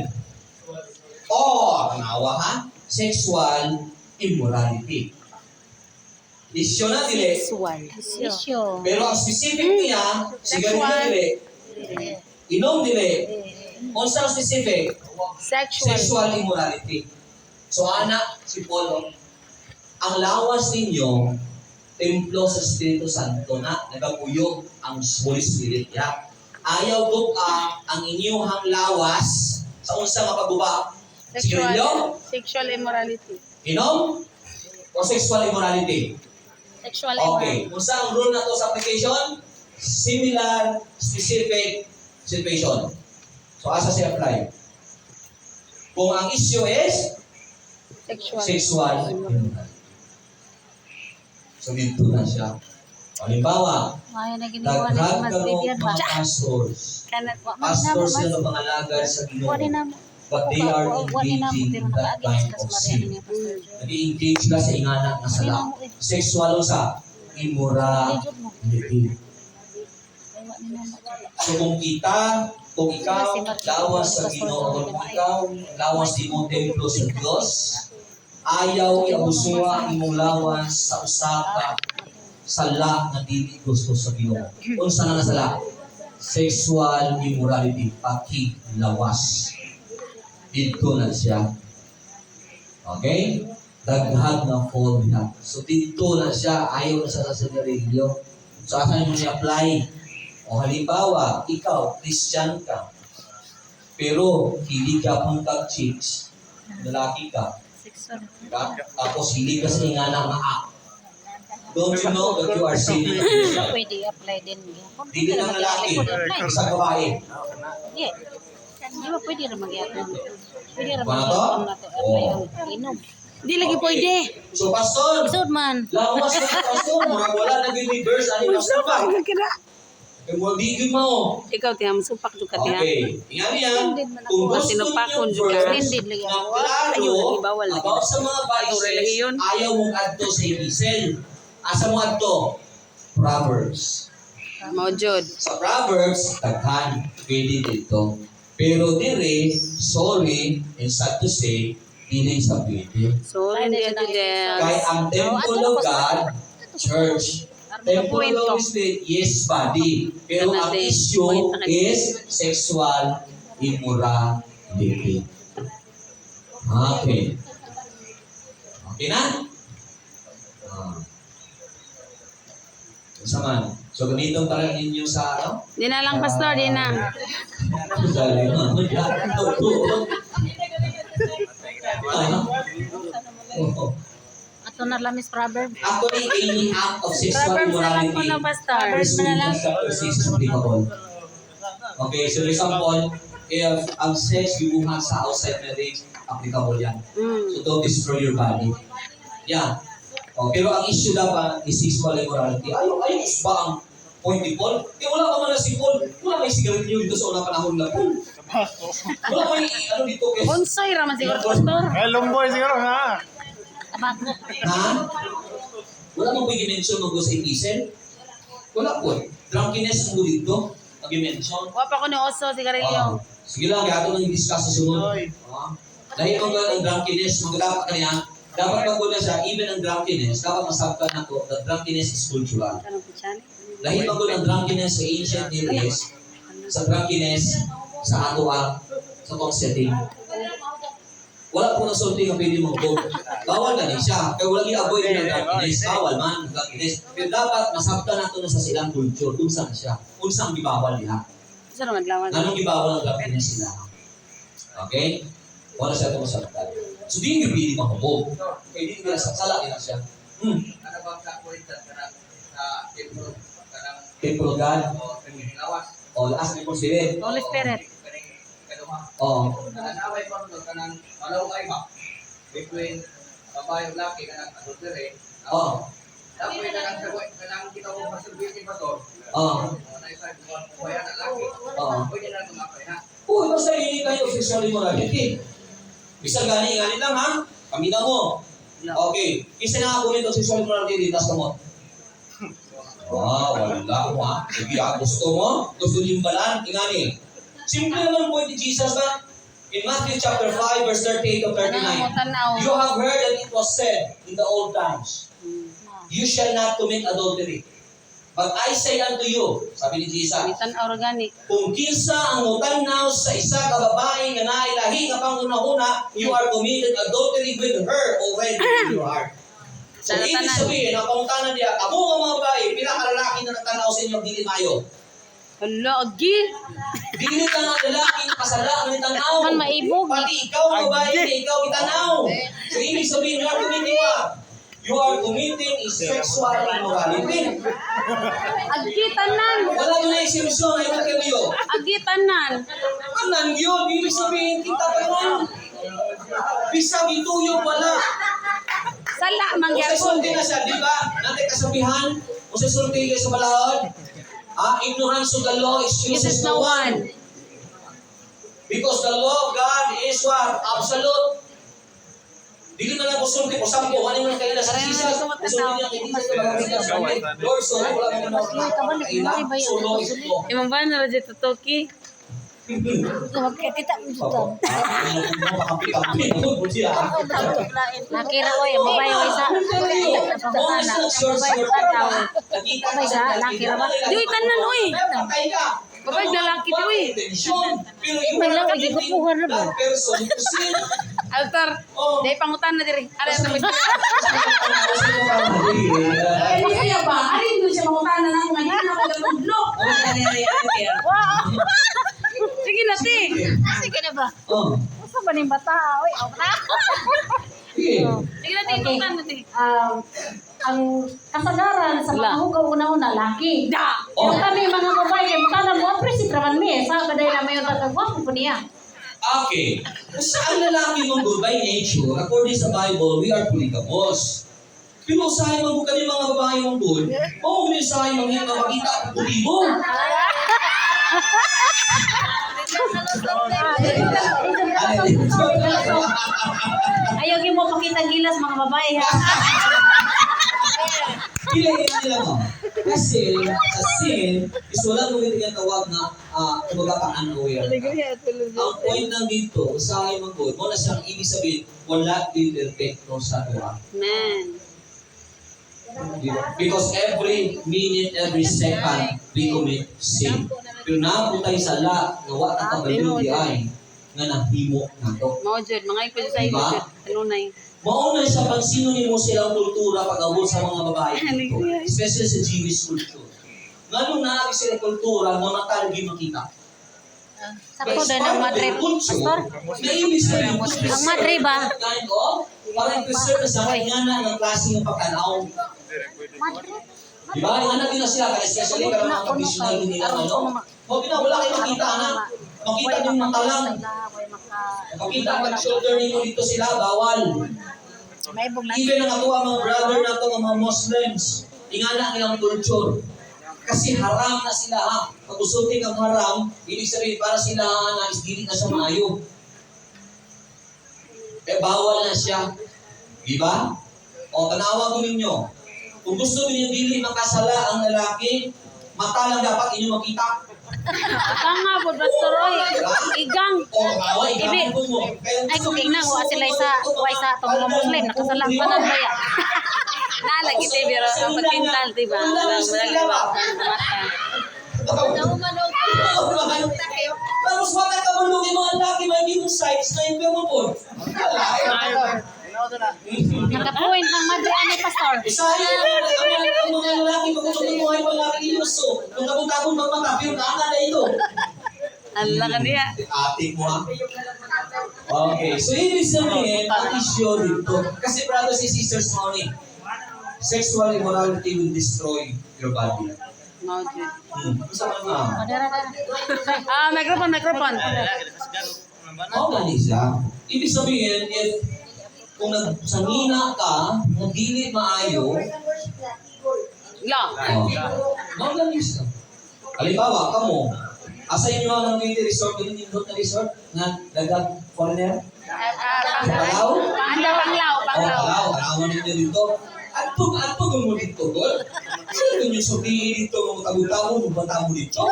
Kanawa ha? Sexual immorality. Isyo na dili. Issue. Pero ang specific niya, sigarilyo dili. Inom dili. Unsa ang specific? Sexual immorality. So anak, si Polo, ang lawas ninyo, templo sa Espiritu Santo na nagapuyog ang Holy Spirit. Ya. Ayaw buka ang inyong lawas sa unsa nga pagbuba. Sigarilyo, Sexual immorality. inom, o sexual immorality. Sexual Okay. Kung saan ang rule na to sa application, similar, specific situation. So, asa siya apply? Kung ang issue is sexual immorality. So, dito na siya. Halimbawa, Ay, na ginawa na daghang mas karong bibiyad ba? mga pastors. Kanat Pastors sila ng mga lagar sa Ginoo. Wali na mo. But they are Wali na mo. engaging Pero in that nakaagin kind sa of Maria sin. niya, Pastor. Nag-engage sila sa ingana nga sala. Sexual sa immorality. So kung ikaw, lawas sa Ginoo, kung ikaw, lawas di mo templo sa Diyos, ayaw iabusuha ang imong lawas sa usa ka sala nga dili gusto sa Ginoo. Unsa na sala? Sexual immorality, pakilawas. Dito na siya. Okay? Daghag na fall niya. So dito na siya, ayaw na siya sa sigarilyo. So asan mo i-apply? O halimbawa, ikaw, Christian ka. Pero hindi ka pang kag-chicks. Lalaki ka. Diba? Tapos hindi ka sa ingana nga act. Don't you know that you are sinning against God? Pwede i-apply din. Hindi lang lalaki, isang babae. Hindi. Di ba pwede rin mag-i-apply? Pwede rin Ano to? mag-i-apply na to. Apply ang inom. Di lagi Okay. pwede. So, pastor, Isod man. lawas na pastor, mga wala na reverse, ano yung supak? Kaya mo, di yun mo. Ikaw tiyam supak jud ka tiya. Okay, tingnan niya, kung gusto Sinupakon niyo jud ka. verse Extended lagi. na Ayun, klaro ibawal lagi. about sa mga Patuloy lagi vices, yun. ayaw mong adto sa ibisel. Asa mo adto? Proverbs. Mao jud. Sa Proverbs, taghan, pwede dito. Pero dire, sorry, and sad to say, dili sa pwede. So, hindi ito Kaya ang temple of God, church, temple of His Spirit, yes, body. Pero ang issue is sexual immorality. Okay. Okay na? Saman. So, ganitong parang ninyo sa ano? Di na lang pastor, di na. Dali mo. Oo. Ato na lang, Miss Proverb. Actually, any act of sexual Proverbs na lang po immorality na pastor. is chapter 6 is applicable. Okay, so for example, if ang sex gibuhat sa outside marriage, applicable yan. So don't destroy your body. Yan. Oh, pero ang issue dapat is sexual immorality. Ayos ba ang point ni Paul? Eh, wala pa man na si Paul. Wala may sigarilyo dito sa unang panahon na Paul. Wala may ano dito kay... Unsoy raman siguro pastor. Lumboy siguro na. Tabako. Ha? Wala mong pag-mention ng sa Episel? Wala po. Drunkenness mo dito. Pag-mention. Wa pa ko ni oso sigarilyo. Sige lang, gato nang i-discuss sa sunod. Dahil kung ang drunkenness, dapat kanya, dapat magmula siya, even ang drunkenness, dapat masabtan na to, that drunkenness is cultural. Tanong ko siya. Dahil magmula ang drunkenness sa ancient Near East, sa drunkenness, sa ato sa tong setting. Wala po na sulti nga pwede mag-go. Bawal na siya. Kaya wala i-avoid ng drunkenness. Bawal man, drunkenness. Pero dapat masabtan na to na sa silang culture. Kung saan siya. Kung saan gibawal nila. Sa naman lawan. Anong gibawal ang drunkenness nila? Okay? Wala siya ito masabtan. So, di yung pwede makabog. Kaya di nila sala nila siya. Ano ba sa kwenta sa Temple of God. lawas? O, lakas ni Spirit. Holy Spirit. O, Nanaway pa ito kanang malaway ba? Between babae at laki kanang adultery. o, Dapat kanang kita mo possibility pa to. o, Naisa babae at laki. o. Pwede na tumapay na. Uy, basta hindi kayo sexual immorality. Bisa gani lang ha? Kamina mo. Okay. Kisa na ako nito sexual immorality dito sa kamot. Wala mo ha. Sige, gusto mo? Gusto niyo yung balan? Ingani. Simple naman po ni Jesus na in Matthew chapter 5 verse 38 to 39. Tanaw. You have heard that it was said in the old times, you shall not commit adultery. But I say unto you, sabi ni Jesus, Tanaw organic. kung kinsa ang mutanaw sa isa ka babae nga nailahi nga pangunahuna, you are committed adultery with her already in your heart. So, ibig sabihin, ang pangutanan niya, ako nga mga babae, pinakalalaki na nagtanaw sa inyo, dili mayo. Lagi. Dili ka nga lalaki na kasala ang nitanaw. Man maibog. Pati ikaw ang babae, ikaw itanaw. So, ibig sabihin, you are committing what? You are committing sexual immorality. Agitanan. Wala mo na isimsyon, ay magkabiyo. Agitanan. Anan yun, ibig sabihin, kita pa lang. Bisag ituyong wala. Sala Kung sa mangyapon. sulti na siya, di ba? Natin kasabihan, kung sa sulti kayo sa balahod, ignorance of the law excuses no one. Because the law of God is what? Absolute. Dili man ako sulti ko sampo, ano man kayo na sa Jesus. Sulti niya kay Jesus ka magagamit sa amin. Lord, so wala mo na kaila. So law is law. Imong ba na radyo tutoki? Magkakita mo dito. Papa, makapikampi mo siya. Nakira ko eh, babae ko isa. Nakita isa, nakira ba? Di, tanan, uy. Patay ka. Babae, lalaki to, eh. Pero yung May lang, mga gigupuhan na ba? that person to sin. Altar. Oh. Dahil pangutan na diri. Ara sa mga. Kaya ba? Alin doon siya makutana na nga hindi na magagudlo. Sige na, ti. Sige na ba? Oh. Gusto ba ni bata? Uy, ako na. Sige. Sige na, ti. Pangutan na, ti. Ang kasagaran sa mga hugaw una-una, laki. Da. Pero kami mga babae, kaya makala mo, appreciate raman mi. Sa kaday na mayon tagagwapo po niya. Okay. Kung saan lalaki mong good by nature, according sa Bible, we are polygamous. Pero usahay mo ka mga babae mong good, o kung usahay mo nga makita ang puti mo. Ayaw mo pakita gilas mga babae ha. Pilay nila mo. Kasi sa sin, is wala nung yung tawag na kumbaga pa-unaware. Ang point lang dito, usahay mong good, mo na siyang ibig sabihin, wala yung perfecto sa tuwa. Man. Because every minute, every second, we commit sin. Pero nakaputay sa la, na wata ka ba di ay, nga nahimo na to. Mao jud, mga ipon sa iyo jud. Kanunay. Mauna sa pansino ni mo silang kultura pag-abot sa mga babae dito, especially sa Jewish culture. Nga nung naagi sila kultura, mga talagi makita. Sakto din ang madre. Pastor, Na ibig sabihin, ang madre ba? kind of, parang preserve sa kanyana ng klase ng pagkanaw. Madre. Di ba? Yung anak nila sila, kaya especially para mga traditional nila, ano? Huwag na, wala kayo makita na. Makita yung mata lang. Makita ang shoulder ninyo dito sila, bawal. May bug na. Even ang atuwa mga brother na to, mga Muslims, ingana ang ilang culture. Kasi haram na sila ha. Pag usulting ang haram, ibig sabihin para sila na isdili na sa maayo. Eh bawal na siya. Di ba? O tanawa ko ninyo. Kung gusto ninyo dili makasala ang lalaki, mata lang dapat inyo makita. Tanga po, Pastor Roy. Igang. O bawa, Ibi. mo. Ay, kung tingnan, wa sila sa itong mga Muslim, nakasalampan na ya. Nalagi ti pero ang pagpintal ti ba? Wala ba? Pero sa mga kabulong yung mga laki, may yung sites na yung mo po. Nakapoint ng madre ani pastor. Isahin ang mga lalaki, pag tumuhay pa laki yung so, kung kabutagong magmata, pero kaana na ito. Allah ka niya. Atik mo ha? Okay, so ibig sabihin, ang issue dito. Kasi brothers and sisters, morning, sexual immorality will destroy your body. Mao jud. Masama nga. Microphone. Oo nga siya. Ibig sabihin, if kung nagsangina ka, nagdili maayo, La. oo nga siya. Halimbawa, kamo, asa inyo ang 20 resort, ganun yung na resort, na dagat foreigner? Palaw? Panglaw. Palaw, arawan ninyo dito. At pag mo dito, tol? Sino yung sabihin dito, mga tago-tago, bata mo dito?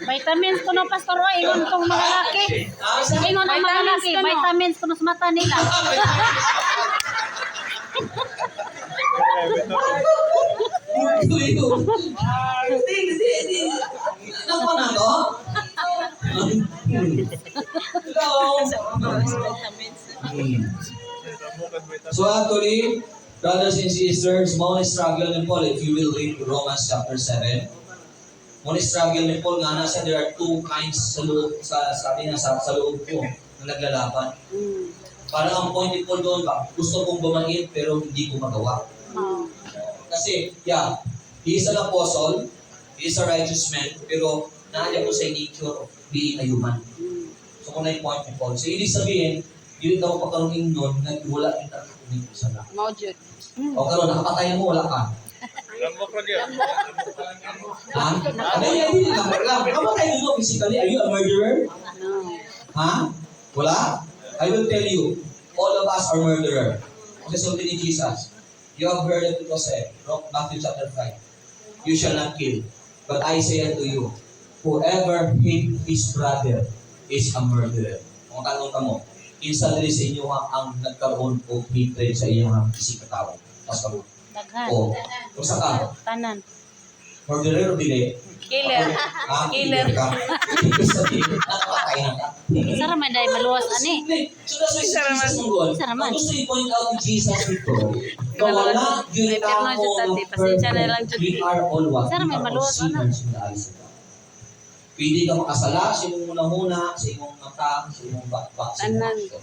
Vitamins ko no pastor Roy, ingon tong mga laki. Ingon ang mga laki, vitamins ko no sa mata nila. Hindi. Nakuha na to? Hello? So actually, brothers and sisters, mauna struggle ni Paul, if you will read Romans chapter 7, mauna struggle ni Paul nga nasa there are two kinds sa loob, sabi niya sa loob ko na naglalaban. Parang ang point ni Paul doon ba, gusto kong bumangit pero hindi ko magawa. Kasi, yeah, he is an apostle, he is a righteous man, pero naaliya ko sa nature of being a human. So kung na yung point ni Paul. So ibig sabihin, hindi daw pagkarungin nun, wala kita kumito sa lahat. Mao jud. O karon nakapatay mo, wala ka. Lambok lang yan. Ha? Hindi lang. Kapatay mo physically, are you a murderer? No. Ha? Wala? I will tell you, all of us are murderer. Kasi sulti ni Jesus, you have heard it was said, Matthew chapter 5, you shall not kill. But I say unto you, whoever hate his brother is a murderer. Kung tanong ka mo, kinsa diri sa inyo ang nagkaroon og hatred sa iyang isig katao? Tapos kamo, Daghan. o, kung sa ka, Tanan. murderer o dili? Killer. Killer ka. Ibig sabihin, nakapatay na ka. Isa raman dahil maluwas ani. So that's why si Jesus mong Isa raman. Ang gusto i-point out ni Jesus ito, na wala yun May pirma tao dyan, ng tati. Pasensya na lang perfect. dyan. We are all what? Sir, We may are all maluwas na. sinners in the eyes of God. Pwede ka makasala sa imong unahuna, sa imong mata, sa imong bakbak, sa imong Tanan. akto.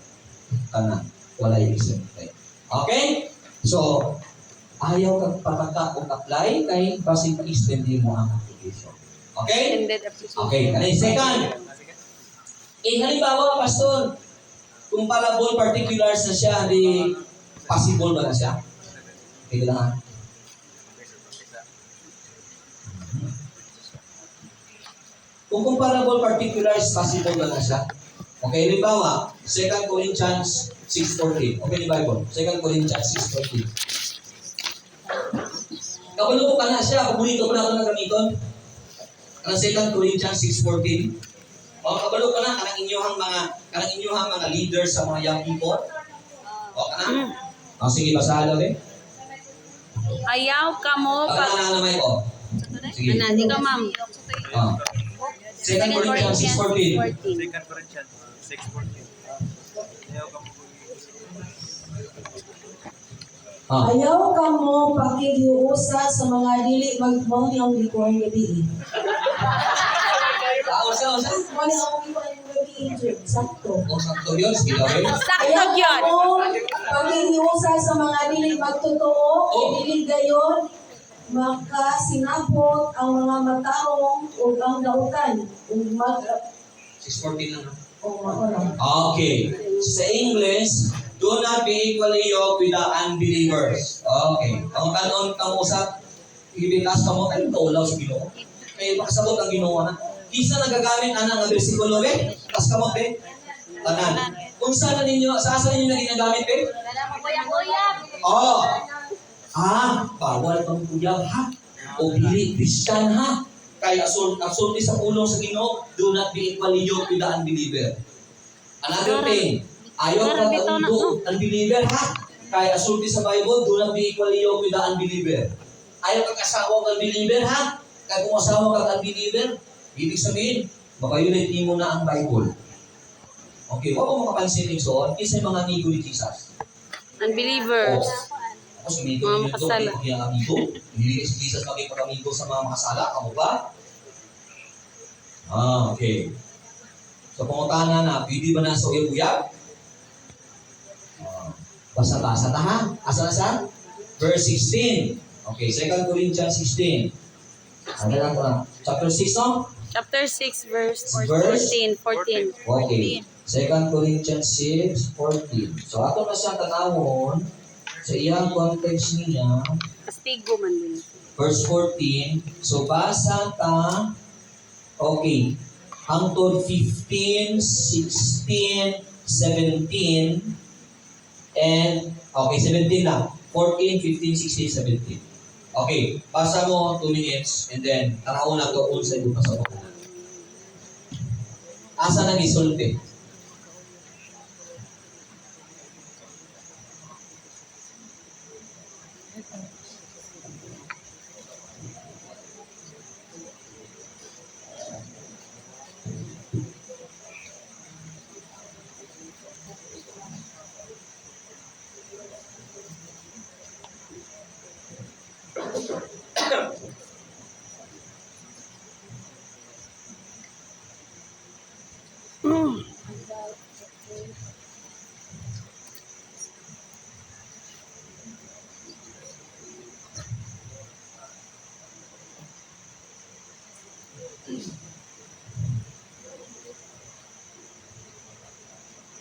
Tanan. Wala yung exempted. Okay? So, ayaw kang pataka o apply kay basig pa-extend mo ang application. Okay? Ended application. Okay, kanay second. Halimbawa, pastor, kung parable particulars na siya, di possible ba na siya? Okay lang ha? Kung comparable particulars, possible ba na siya? Okay, halimbawa, 2 Corinthians 6:14. Okay, ni Bible. 2 Corinthians 6:14. Kabalo ka na siya, paborito ko na ito na gamiton. Ang 2 Corinthians 6:14. O kabalo ka na kanang inyong mga leaders sa mga young people. O kana. O sige, basahan lang eh. Ayaw ka mo Pag pag... nananamay ko. Sige. Hindi ka, ma'am. 2 Corinthians 6:14. 2 Corinthians 6:14. Ayaw ka mo Ayaw ka mo pakihiusa sa mga dili magmong ang likuan gabi. Usa. Wala ang likuan gabi, sakto. O sakto yun, sige gawin. Sakto Ayaw yun. ka mo pakihiusa sa mga dili magtotoo, dili gayon makasinabot ang mga mataong ug ang dautan ug mag 6:14 lang. o maoram. Okay. Sa English, do not be equally yoked with the unbelievers. Okay. Ang tanon kang usap, ibitas ka mo, tayo kaulaw sa Ginoo. Kaya makasabot ang Ginoo na. Kisa nagagamit ana nga bersikulo be, tas ka mo be. Tanan. Kung saan ninyo, sa asa ninyo na ginagamit be? Oh. Bawal kang kuyang ha. O dili Christian ha. Kaya asulti sa pulong sa Ginoo, do not be equally yoked with the unbeliever. Another thing, ayaw ka taundo unbeliever ha. Kaya asulti sa Bible, do not be equally yoked with the unbeliever. Ayaw ka kasawa ng unbeliever ha. Kaya kung asawa ka unbeliever, ibig sabihin, maka-unite mo na ang Bible. Okay, wag mo makapansin yung soon, isa yung mga amigo ni Jesus. Unbelievers. Tapos amigo Mga ni Nito, makasala. yung amigo. Hindi si Jesus maging pag-amigo sa mga makasala. Kamu ba? Okay. So, pangutana na, pwede ba na sa uyab-uyab? Basa-basa na ha? Asa na sa? Verse 16. Okay, 2 Corinthians 16. Ano lang ko na? Chapter 6, no? Chapter 6, verse Verse 14. Okay. 2 Corinthians 6:14. So, ato na siya tanawon sa iyang context niya, Kastigo man din. verse 14. So, basa ta, okay, hangtod 15, 16, 17, and, okay, 17 lang. 14, 15, 16, 17. Okay, basa mo 2 minutes, and then, tanawon na to sa ibang pasabot. Asa nang isulti?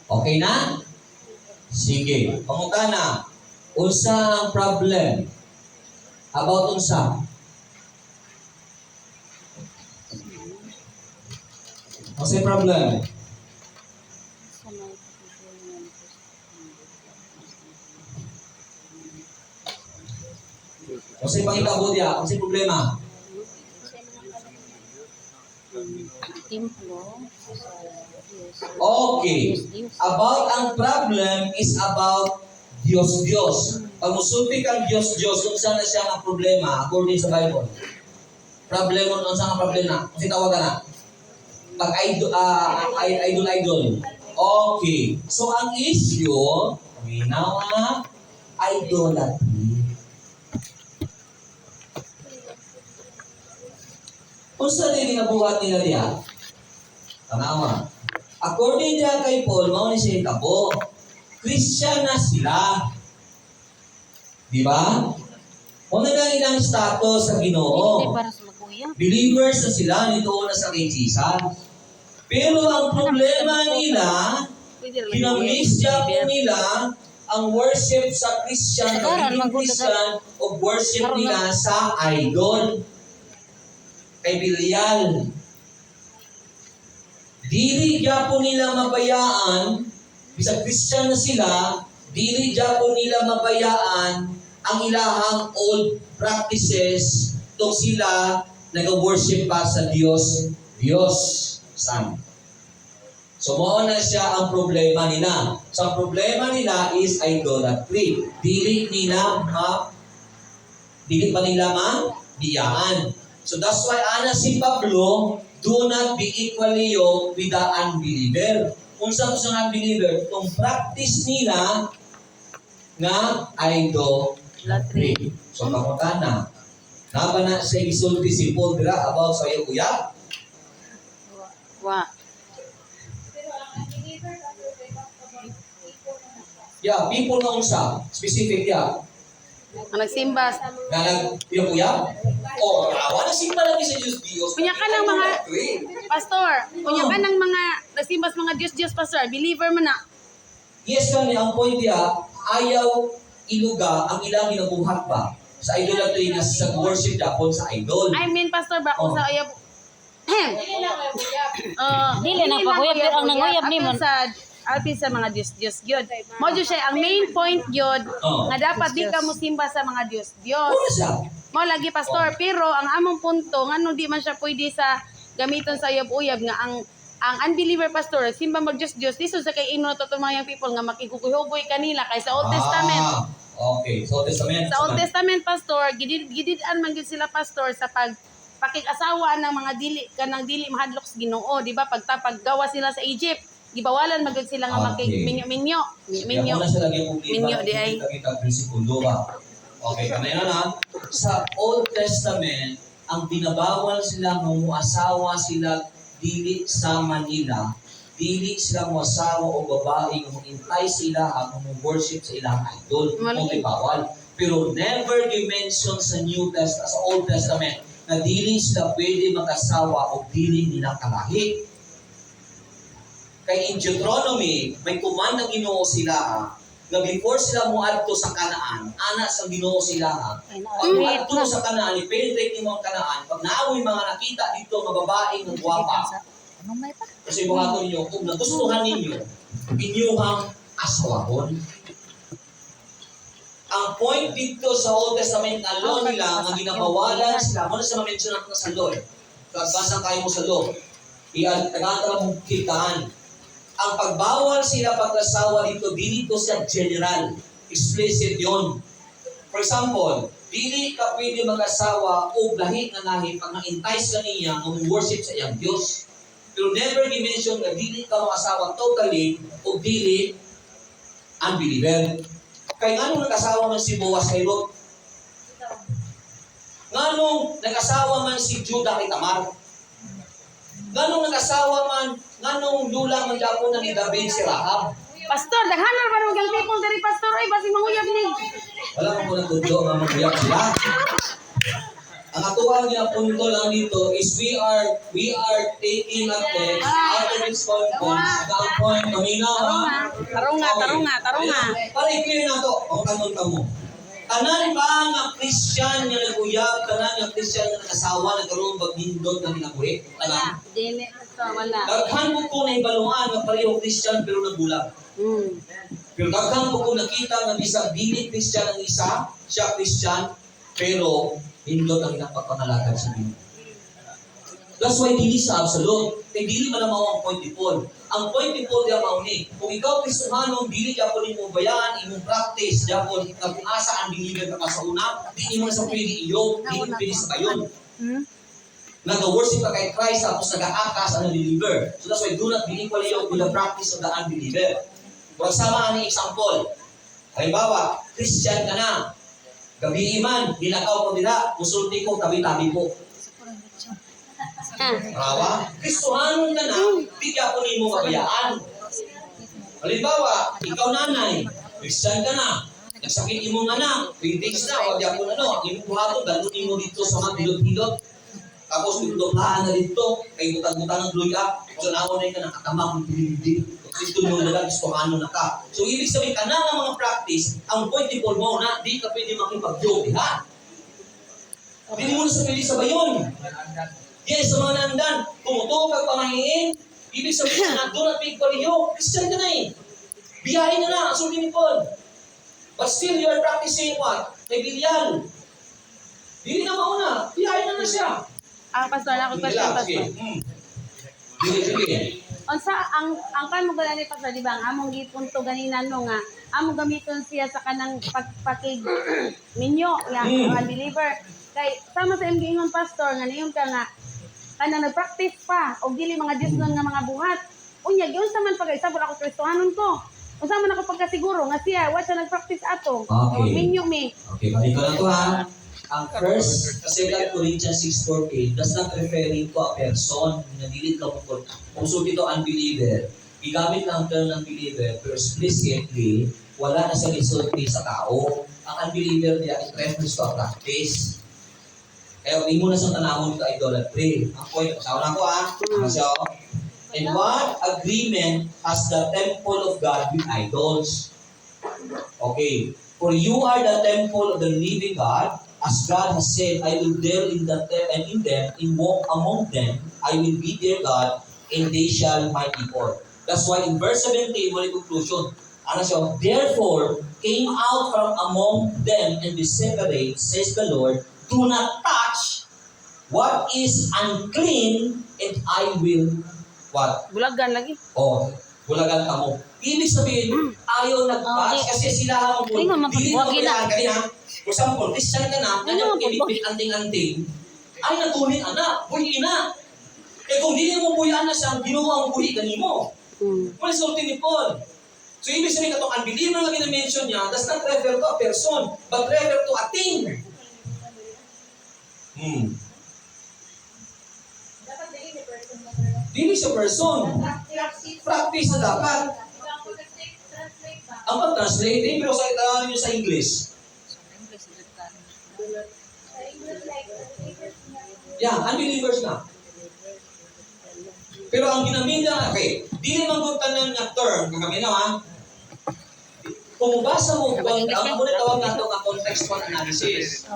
Okay na? Sige. Pangutana, unsa ang problem? About unsa? Unsa yung problem? Unsa yung pangitabo diya? Unsa yung problema? templo. Okay. About ang problem is about Diyos. Pag musulti kang Diyos, kung saan na siya ang problema, according sa Bible. Problema, kung saan ang problema? Kasi tawagan na. Pag idol. Okay. So, ang issue, minaw na, idolatry. Kung saan yung ginabuhat nila diya? Tanawa. According diya kay Paul, mao ni siya tabo. Christian na sila. Di ba? Kung na ilang status sa Hindi Ginoo. para sa maguya. Believers na sila, nito na sa kay Jesus. Pero ang problema nila, kinamisya po nila ang worship sa Christian, ang Christian, o worship nila sa idol. Kay Bilial. Dili po nila mabayaan, bisag Christian na sila, dili po nila mabayaan ang ilahang old practices tong sila nag-worship pa sa Diyos. San. So, mao na siya ang problema nila. So, ang problema nila is idolatry. Dili pa nila mabiyaan. So, that's why ana si Pablo, do not be equally yoked with the unbeliever. Kung saan sa unbeliever, itong practice nila nga idolatry. So, kamukana. Naba na siya isulti si Paul dira about sa iyo, kuya? Wa. Yeah, people na unsa. Specific ya. Ang nagsimba. Nga kuya? Oh, wala simba lagi sa Diyos. Kunya ka ng mga pastor. Kunya ka ng mga nagsimba sa mga Diyos, pastor. Believer man na. Yes, kani ang point niya, ayaw iluga ang ilang ginabuhat ba sa idolatry nga sa worship dapon sa idol. I mean, pastor, ba kung Oh. sa ayab... Dili na paguyab, pero ang nanguyab ni mo. Alpin sa mga Diyos gyud. Mo jud siya ang main point gyud Oh. nga dapat di ka musimba sa mga Diyos. Ano siya? Mo lagi pastor, pero ang among punto ngano di man siya pwede sa gamiton sa uyab-uyab nga ang unbeliever pastor simba mag Diyos lisod sa kay ino to mga people nga makiguguhugoy kanila kay sa Old Testament. Okay, so Testament. Sa Old Testament pastor, gidid-an man gyud sila pastor sa pakig-asawa ng mga dili mahadlok sa Ginoo, di ba? Paggawa sila sa Egypt, gibawalan man gyud sila nga Okay. makig-minyo. Minyo na siya lagi kung Minyo di ay. kita prinsipyo ba. Okay, kanayon na. Sa Old Testament, ang binabawal sila ng muasawa sila dili sa Manila, dili sila muasawa o babae nga mo-intay sila ang worship sa ilang idol. Mali. Kung bawal. Pero never di-mention sa New Testament, sa Old Testament, na dili sila pwede mag-asawa o dili nila kalahi. Kay in Deuteronomy, may command ng Ginoo sila na before sila muadto sa Kanaan, ana sa Ginoo sila pag muadto sa Kanaan, i-penetrate ni mga Kanaan, pag naamoy mga nakita dito nga babae ng gwapa, kasi mga ito ninyo, kung nagustuhan ninyo, inyuhang asawahon. Ang point dito sa Old Testament na law nila, nga ginabawalan sila, muna sa ma-mention natin sa law eh. Kagbasa kayo mo sa law. Tagatara mong kitaan. Ang pagbawal sila pag-asawa dito, dito sa general. Explicit yon. For example, dili ka pwede mag-asawa o lahi nga nahi pag na-entice ka niya kung worship sa iyang Diyos. Pero never di-mention na dili ka mag-asawa totally o dili unbeliever. Kaya nga nung nag-asawa man si Boaz kay Ruth? Nga nung nag-asawa man si Judah kay Tamar? Nga nung nag-asawa man, nga nung lula man dapon na ni David si Rahab? Pastor, daghanan ba nung gang people diri pastor ay basi manguyab ni. Wala mo na tudo nga magbiyak sila. Ang atuwa niya punto lang dito is we are taking a text out of its context. Ang point, kaminaw ha? Tarunga. Para i-clear na to, o kanon mo. Tanan ba nga Christian nga nag-uyab, tanan nga Christian nga nag-asawa, nagkaroon bagnindot na ginabuhi? Tanan. Dili wala. Daghan mo ko na ibalungan nga pareho Christian pero nagulag. Pero daghan mo ko nakita nga bisag dili Christian ang isa, siya Christian, pero hindot ang napapangalagan sa Ginoo. That's why dili sa absolute. Kay dili man mao ang point ni Paul. Ang point ni Paul diya mao ni, kung ikaw Kristohano, dili gyapon nimo bayaan imong practice gyapon nga kung asa ang believer ka sa una, di imo na sa pwede iyo, di mo pwede sa kayon. Nag-worship ka kay Christ tapos nag-aakas ang unbeliever. So that's why do not be equally yoked with the practice of the unbeliever. Kung sama ani example, halimbawa, Christian ka na, gabi iman, nilakaw ko nila, musulti ko, tabi-tabi po. Rawa, Kristohano ka na, bigyan ko nimo kabayaan. Halimbawa, ikaw nanay, Christian ka na, nagsakit imong anak, 3 days na, o diyan ko imong buhaton, dalun imo dito sa mga hilot-hilot. Tapos tutulahan na dito, kay butang-butang ng glory up, so naon na ka nakatamang hindi. Ito mo na Kristohano na ka. So ibig sabihin ka na ng mga practice, ang point ni Paul mo na, di ka pwede makipag-joke, ha? Hindi mo na sa pwede sabayon. Yes, sa mga nandan, tumutuo kag pamahiin, ibig sabihin na, do not make paliyo, Christian ka na eh. Biyahin na na, ang sulti ni Paul. But still, you are practicing what? Kaibigan. Dili na mauna, biyahin na siya. Pastor, ako question, Pastor. Sige. Unsa ang kan mo gani Pastor, di ba? Ang among gipunto ganina no nga, among gamiton siya sa kanang pagpakig minyo, ang unbeliever. Kay sama sa imong ingon Pastor nga niyon ka nga kanang nagpractice pa og dili mga Dios nun nga mga buhat. Unya gyud sa man pag-isabot ako Kristohanon ko. Unsa man ako pagkasiguro nga siya wa siya nagpractice ato. Okay. O minyo mi. Okay, balik ko na to ha. Ang first, kasi 2 Corinthians 6:14 does not referring to a person na dili ka mo kung so dito unbeliever. Igamit lang ang term ng believer, pero explicitly, wala na siya isulti sa tao. Ang unbeliever niya, it refers to a practice. Kaya hindi mo na siyang tanawon ito idolatry. Ang point, kasawa na ko ha. So, in what agreement has the temple of God with idols? Okay. For you are the temple of the living God, as God has said, I will dwell in and in them, and walk among them, I will be their God, and they shall my people. That's why in verse 17, muli conclusion, ano siya? Therefore, came out from among them and be separate, says the Lord, do not touch what is unclean, and I will, what? Bulagan lagi. Oh, bulagan ka mo. Ibig sabihin, ayaw nag-touch kasi sila ang Tingnan mo, dili mo wagi na. kailangan ganyan. For example, Christian ka na, nangyang pinipit anting-anting, ay natuloy anak, buhi na. Eh kung dili mo buhian na siya, ginawa ang buhi kanimo. Wala sulti ni Paul. So ibig sabihin katong unbeliever na gina-mention niya, does not refer to a person, but refer to a thing. Dili sa person. Practice na dapat. Ang pag-translate, pero sa itangan niyo sa English. Yeah, unbelievers na. Pero ang ginamit na, okay, di naman kung tanan nga term, kami na ha, kung mabasa mo, ang muna tawag nato ang contextual analysis.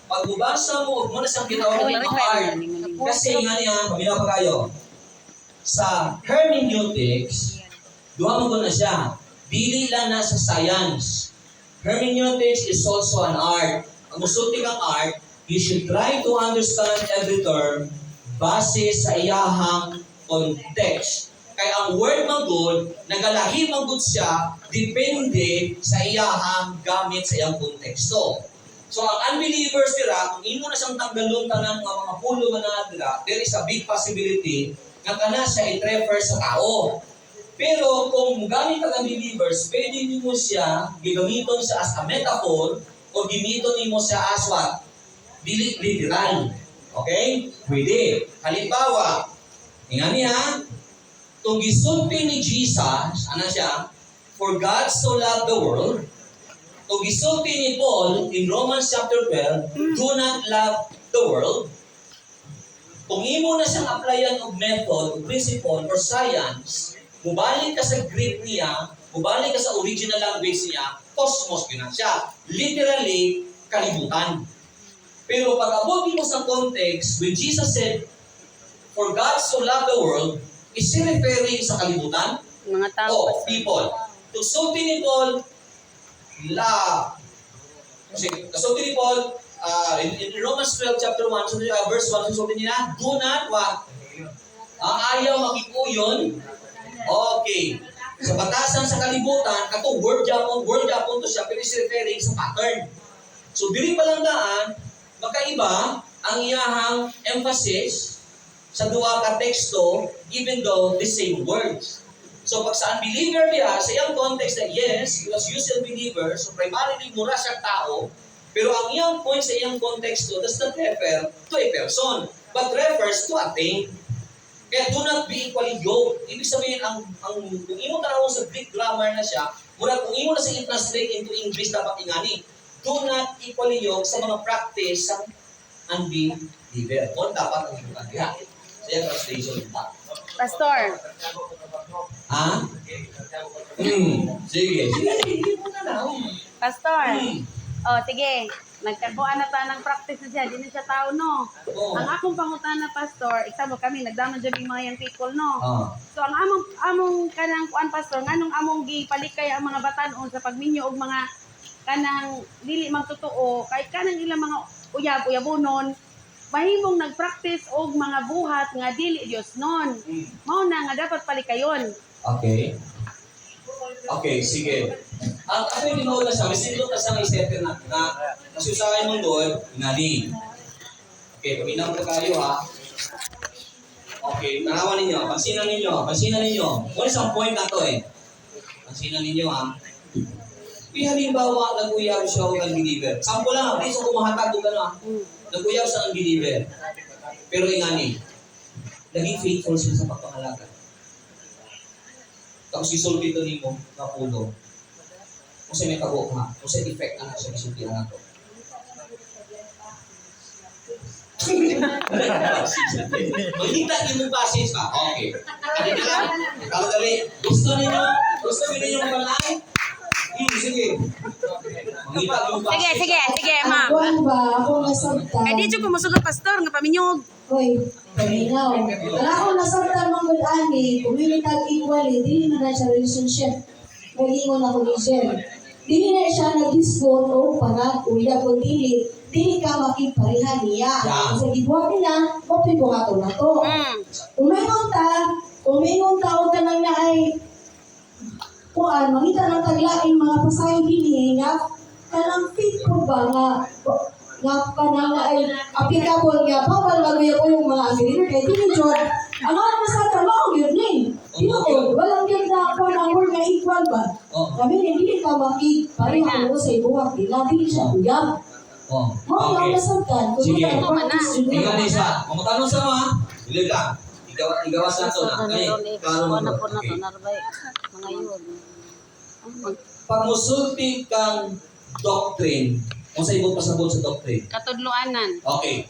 Pag mabasa mo, muna siyang tinawag ng hard. Kasi nga niya, pamilya pa kayo, sa hermeneutics, duha mo ko na siya, dili lang na sa science. Hermeneutics is also an art. Ang musulti kang art, you should try to understand every term base sa iyahang context. Kaya ang word man good, nagalahi man good siya, depende sa iyahang gamit sa iyang konteksto. So ang unbelievers dira, kung imo na siyang tanggalon tanan nga mga pulo na dira, there is a big possibility nga kana siya i-refer sa tao. Pero kung gamit ang unbelievers, pwede nimo siya gigamiton siya as a metaphor o gimiton nimo siya as what? Dili literal. Okay? Pwede. Halimbawa, tingnan niya, kung gisulti ni Jesus, ano siya? For God so loved the world. Kung gisulti ni Paul in Romans chapter 12, do not love the world. Kung imo na siyang applyan og method, o principle, or science, mubalik ka sa Greek niya, mubalik ka sa original language niya, cosmos yun na siya. Literally, kalibutan. Pero pag abot mo sa context, when Jesus said, for God so loved the world, is he referring sa kalibutan? Mga tao. O people. Sulti ni Paul, love. Kasi sulti ni Paul, in Romans 12 chapter 1, so, verse 1, so sabi nila, do not what? Ayaw makipuyon. Okay. Sa batasan sa kalibutan, kato word Japon to siya, pero is referring sa pattern. So, diri pa lang daan, magkaiba ang iyahang emphasis sa duha ka teksto, even though the same words. So, pag sa unbeliever niya, sa iyang context that yes, he was used as unbeliever, so primarily mura siya tao, pero ang iyang point sa iyang konteksto does not refer to a person, but refers to a thing. Kaya do not be equally yoked. Ibig sabihin, kung imo tanawon sa Greek grammar na siya, mura kung imo na sa i-translate into English, dapat ingani, do not equally yoked sa mga practice ng unbeliever. O dapat ang ibukan diha. Sa iyang translation ita. Pastor, Ha? Sige. Sige mo na lang. Pastor. Oh, sige. Nagkakuan na ta ng practice na siya. Di na siya tao, no? Oo. Ang akong pangutan na pastor, example kami, nagdaman dyan yung mga young people, no? Ah. So, ang among kanang kuan pastor, nganong among gipalikay ang mga batanon sa pagminyo og mga kanang dili magtotoo, kahit kanang ilang mga uyab-uyabonon, mahimong nagpractice og mga buhat nga dili Dios non. Mao na nga dapat palikayon. Okay. Okay, sige. Ang ako yung ginawa na siya, may sinulot na siya ng isetter na nasusahay mong doon, inani. Okay, paminaw ko tayo ha. Okay, tanawan ninyo, pansinan ninyo. Wala isang point na to eh. Pansinan ninyo ha. Halimbawa, nag-uyaw siya o nag-deliver. Sample lang, please, kung kumahatag ko gano'n. Nag-uyaw sa nag-deliver. Pero ingani, naging faithful sila sa pagpangalaga. Tapos isulti ito ni mo, napulo. Kung sa may tago ha, kung sa effect na siya isulti na ito. Magkita niyo mong basis ha? Okay. Kanina lang, dali. Gusto ninyo malay? Sige. Magkita niyo mong basis. Sige, ma'am. Akuan ba? Ako nasabtan. Kaya di ko masugod pastor nga paminyog. Hoy, paminaw. Wala akong nasabtan mong good ani, communitag equally, dili na siya relationship. Mag-ingon ako ni Jen. Dili na siya nag-discount o para kuya kung dili ka makiparihan niya. Yeah. Sa gibuhat nila, mapibuhato na to. Umingon ta o ka nang naay kuan, mangita ng taglain mga pasayo din nga kanang fit po ba nga kanang ay applicable nga bawal maluya ko yung mga agriculture kay dili jud ang mga masata mo yun ni dili walang gyud na ako ang word nga equal ba kami hindi ka pareha mo sa ibuhat nila dili siya uyab Oh, mo yung okay. nasabtan kung Sige. ito ang practice yun Tingnan nila. niyo isa. Mamutanong sa mga. Ilig lang. Igawas na ito na. Klaro mo ito. Okay. Mga yun. Pag musulti kang doctrine, kung sa ibang pasabot sa doctrine. Katudloanan. Okay.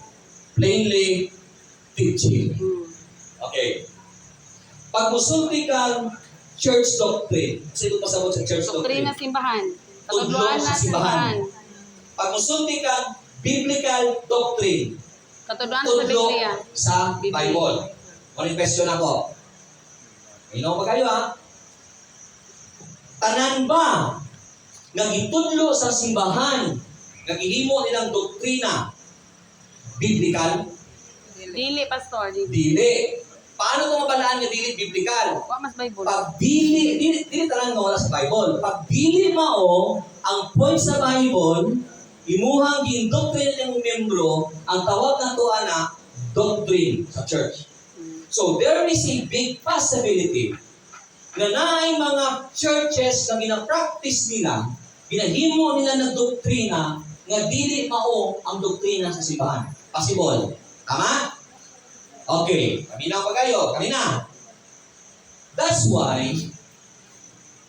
Plainly teaching. Okay. Pag musulti kang church doctrine, kung sa ibang pasabot sa church Doktrina doctrine. simbahan. Tudlo Katudloanan sa simbahan. Pag musulti kang biblical doctrine, Katudloan sa tudlo Biblia. sa Bible. Maling question ako. Ino ba kayo ha? Tanan ba nga gitudlo sa simbahan nga gihimo nilang doktrina biblical? Dili pastor, dili. Dili. Paano ito mabalaan nga dili biblical? Wa mas Bible. Pag dili talagang wala sa Bible. Pag dili mao ang point sa Bible, imuhang gindoctrine ng membro, ang tawag na to ana doctrine sa church. So there is a big possibility na naay mga churches na gina-practice nila, ginahimo nila ng doktrina nga dili mao ang doktrina sa simbahan. Possible. Tama? Okay. Kamina pa kayo. Kamina. That's why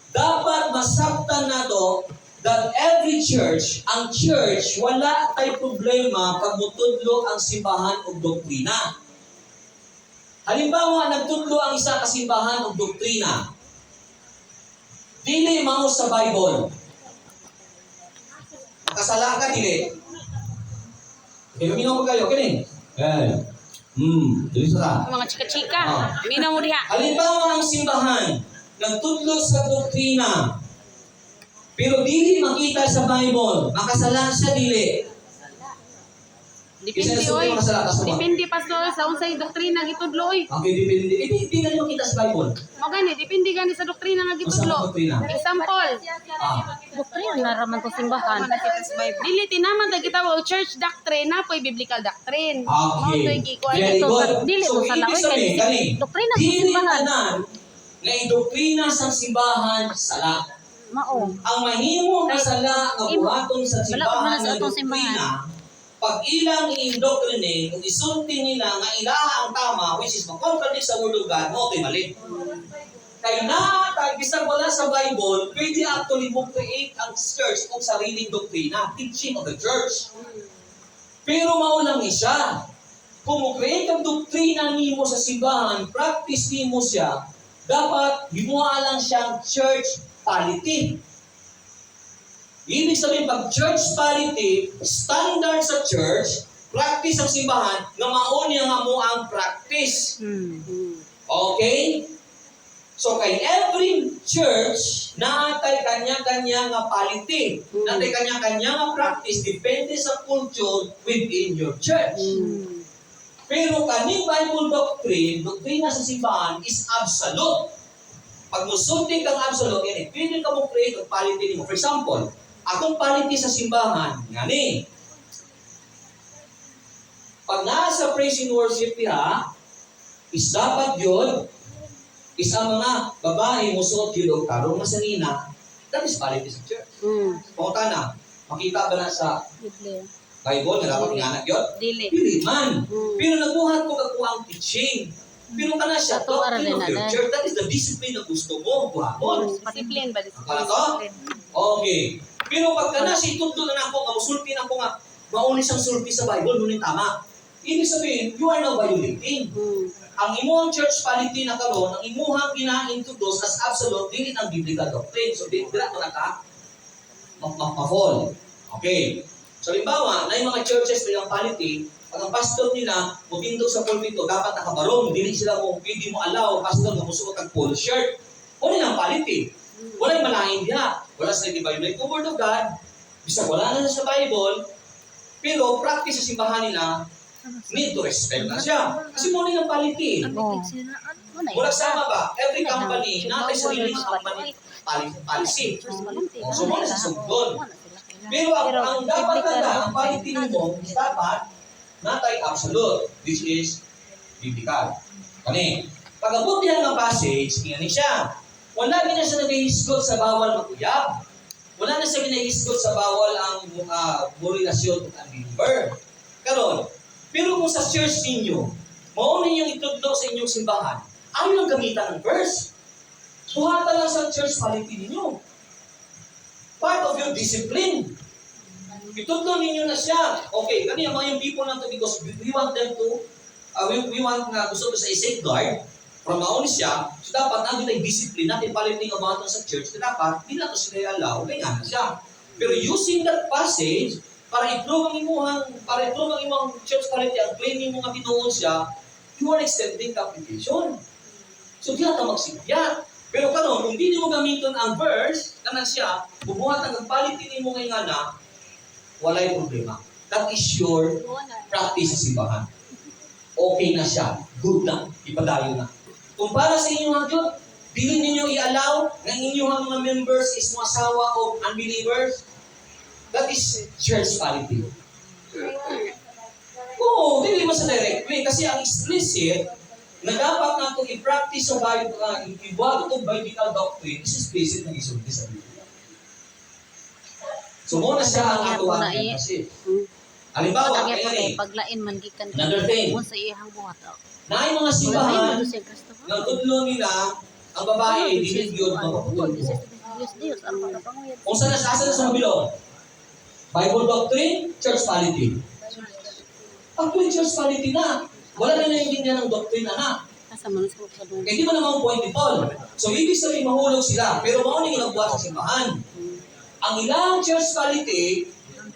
dapat masabtan na to that every church, ang church, wala tay problema pag mutudlo ang simbahan o doktrina. Halimbawa, nagtudlo ang isa ka simbahan o doktrina. Dili mao sa Bible. Makasala ka, dili. Okay, maminaw ko kayo. Kini? Dili sa Mga chika-chika. Ah. Minaw mo diha. Halimbawa ang simbahan, nagtudlo sa doktrina, pero dili makita sa Bible, makasala siya dili. Depende Isa oy. sa sala kasama. Depende pastor sa unsay doktrina gitudlo oy. Okay, depende. Hindi nga nyo kita sa Bible. Mo gani depende gani sa doktrina nga Kung saan gitudlo. ang doktrina? Example, Doktrina na raman to simbahan. dili tinaman ta kita og church doctrine na po'y biblical doctrine. Mao Okay. to'y gikuan Very dito good. sa dili So, mo sa ibig laway, sabihin, kay kani, doktrina sa dili simbahan. tanan nga idoktrina sa simbahan sala. Mao. Ang mahimo nga sala nga buhaton sa Wala ko simbahan man sa nga atong doktrina, pag ilang i-indoctrinate, kung isulti nila nga ilaha ang tama, which is mag-contradict sa Word of God, mo ito'y mali. Kaya na, bisag wala sa Bible, pwede actually mo create ang church kung sariling doktrina, teaching of the church. Pero maulang siya. Kung mo-create ang doktrina nimo sa simbahan, practice nimo siya, dapat himuha lang siyang church polity. Ibig sabihin, pag church polity, standard sa church, practice ang simbahan, nga mauni nga mo ang practice. Okay? So, kay every church, natay kanya-kanya nga polity. Natay kanya-kanya nga practice, depende sa culture within your church. Pero kaning Bible doctrine, doktrina sa simbahan is absolute. Pag musulti kang absolute, yan pwede ka mo create ang polity mo. For example, akong polity sa simbahan, ngani. Pag nasa praise and worship niya, is dapat yun, is ang mga babae musuot yun o karong masanina, that is polity sa church. Punta na, makita ba na sa Biblia. Bible na dapat inganak yun? Dili. Pili man. Pero nabuhat ko ako ang teaching. Pero ka na siya, Ato, doctrine of aralin your na. church, that is the discipline na gusto mo, buhaton. discipline ba Akala ko? Okay. Pero pagka na siya itudlo na ako, kamusulti na ako nga, mauni siyang sulti sa Bible, ngunit tama. Ibig sabihin, you are now violating. Ang imuhang church polity na karon, ang imuhang gina-introduce as absolute, dili ang biblical doctrine. So, dila ko na ka, ma-fall. Okay. So, limbawa, na yung mga churches na yung polity, pag ang pastor nila, mutindog sa pulpito, dapat nakabarong, dili sila mo, hindi mo allow, pastor, mamusuot ang full shirt. Wala lang polity. Wala yung malaking diha. Wala sa i-violate the Word of God. Bisa wala na sa Bible, pero practice sa simbahan nila, need to respect na siya. Kasi muna yung polity. Wala sama ba? Every company, natin sa release company policy. So muna sa sugdon. Pero ang dapat tanda, ang polity mo, is dapat natay absolute, which is biblical. Kani, pag-abot niya ng passage, ingani siya. Wala na siya nag-ihisgot sa bawal maguyab. Wala na siya nag-ihisgot sa bawal ang relasyon at unbeliever. Karon, pero kung sa church ninyo, mauna yung itudlo sa inyong simbahan, ayaw lang gamitan ng verse. Buhatan lang sa church polity ninyo. Part of your discipline. Itudlo ninyo na siya. Okay, kanina mga yung people na to because we want them to, we want na gusto ko sa i-safeguard from mauni siya, so dapat natin ay discipline natin paliting about sa church na dapat, hindi na ito sila allow, kaya nga siya. Pero using that passage, para i-prove ang imong church polity, ang claiming mo nga tinuon siya, you are extending the application. So, di ata magsigyat. Pero karon, kung hindi mo gamiton ang verse, kanan siya, bubuhat ang polity ni mo ngayon nga na, walay problema. That is your practice sa simbahan. Okay na siya. Good na. Ipadayo na. Kung para sa inyong hangyon, dili ninyo i-allow na inyong mga members is mga asawa o unbelievers, that is church polity. Oo, dili mo sa direct way. Kasi ang explicit na dapat natin i-practice sa Bible, i-iwag itong biblical doctrine is explicit na isulti sa Biblia. So, muna siya ang atuan kasi. Halimbawa, kaya ni, paglain man gikan another thing, sa iyang buhat. na yung mga simbahan, ng tudlo nila, ang babae, hindi yun mapaputol ko. Kung saan nasa sa mabilog? Bible doctrine, church polity. Actually, church polity na. Wala na naiintindihan ng doctrine na. Kaya di mo naman point ni Paul. So, ibig sabihin mahulog sila. Pero mauni ko nagbuhat sa simbahan. Ang ilang church polity,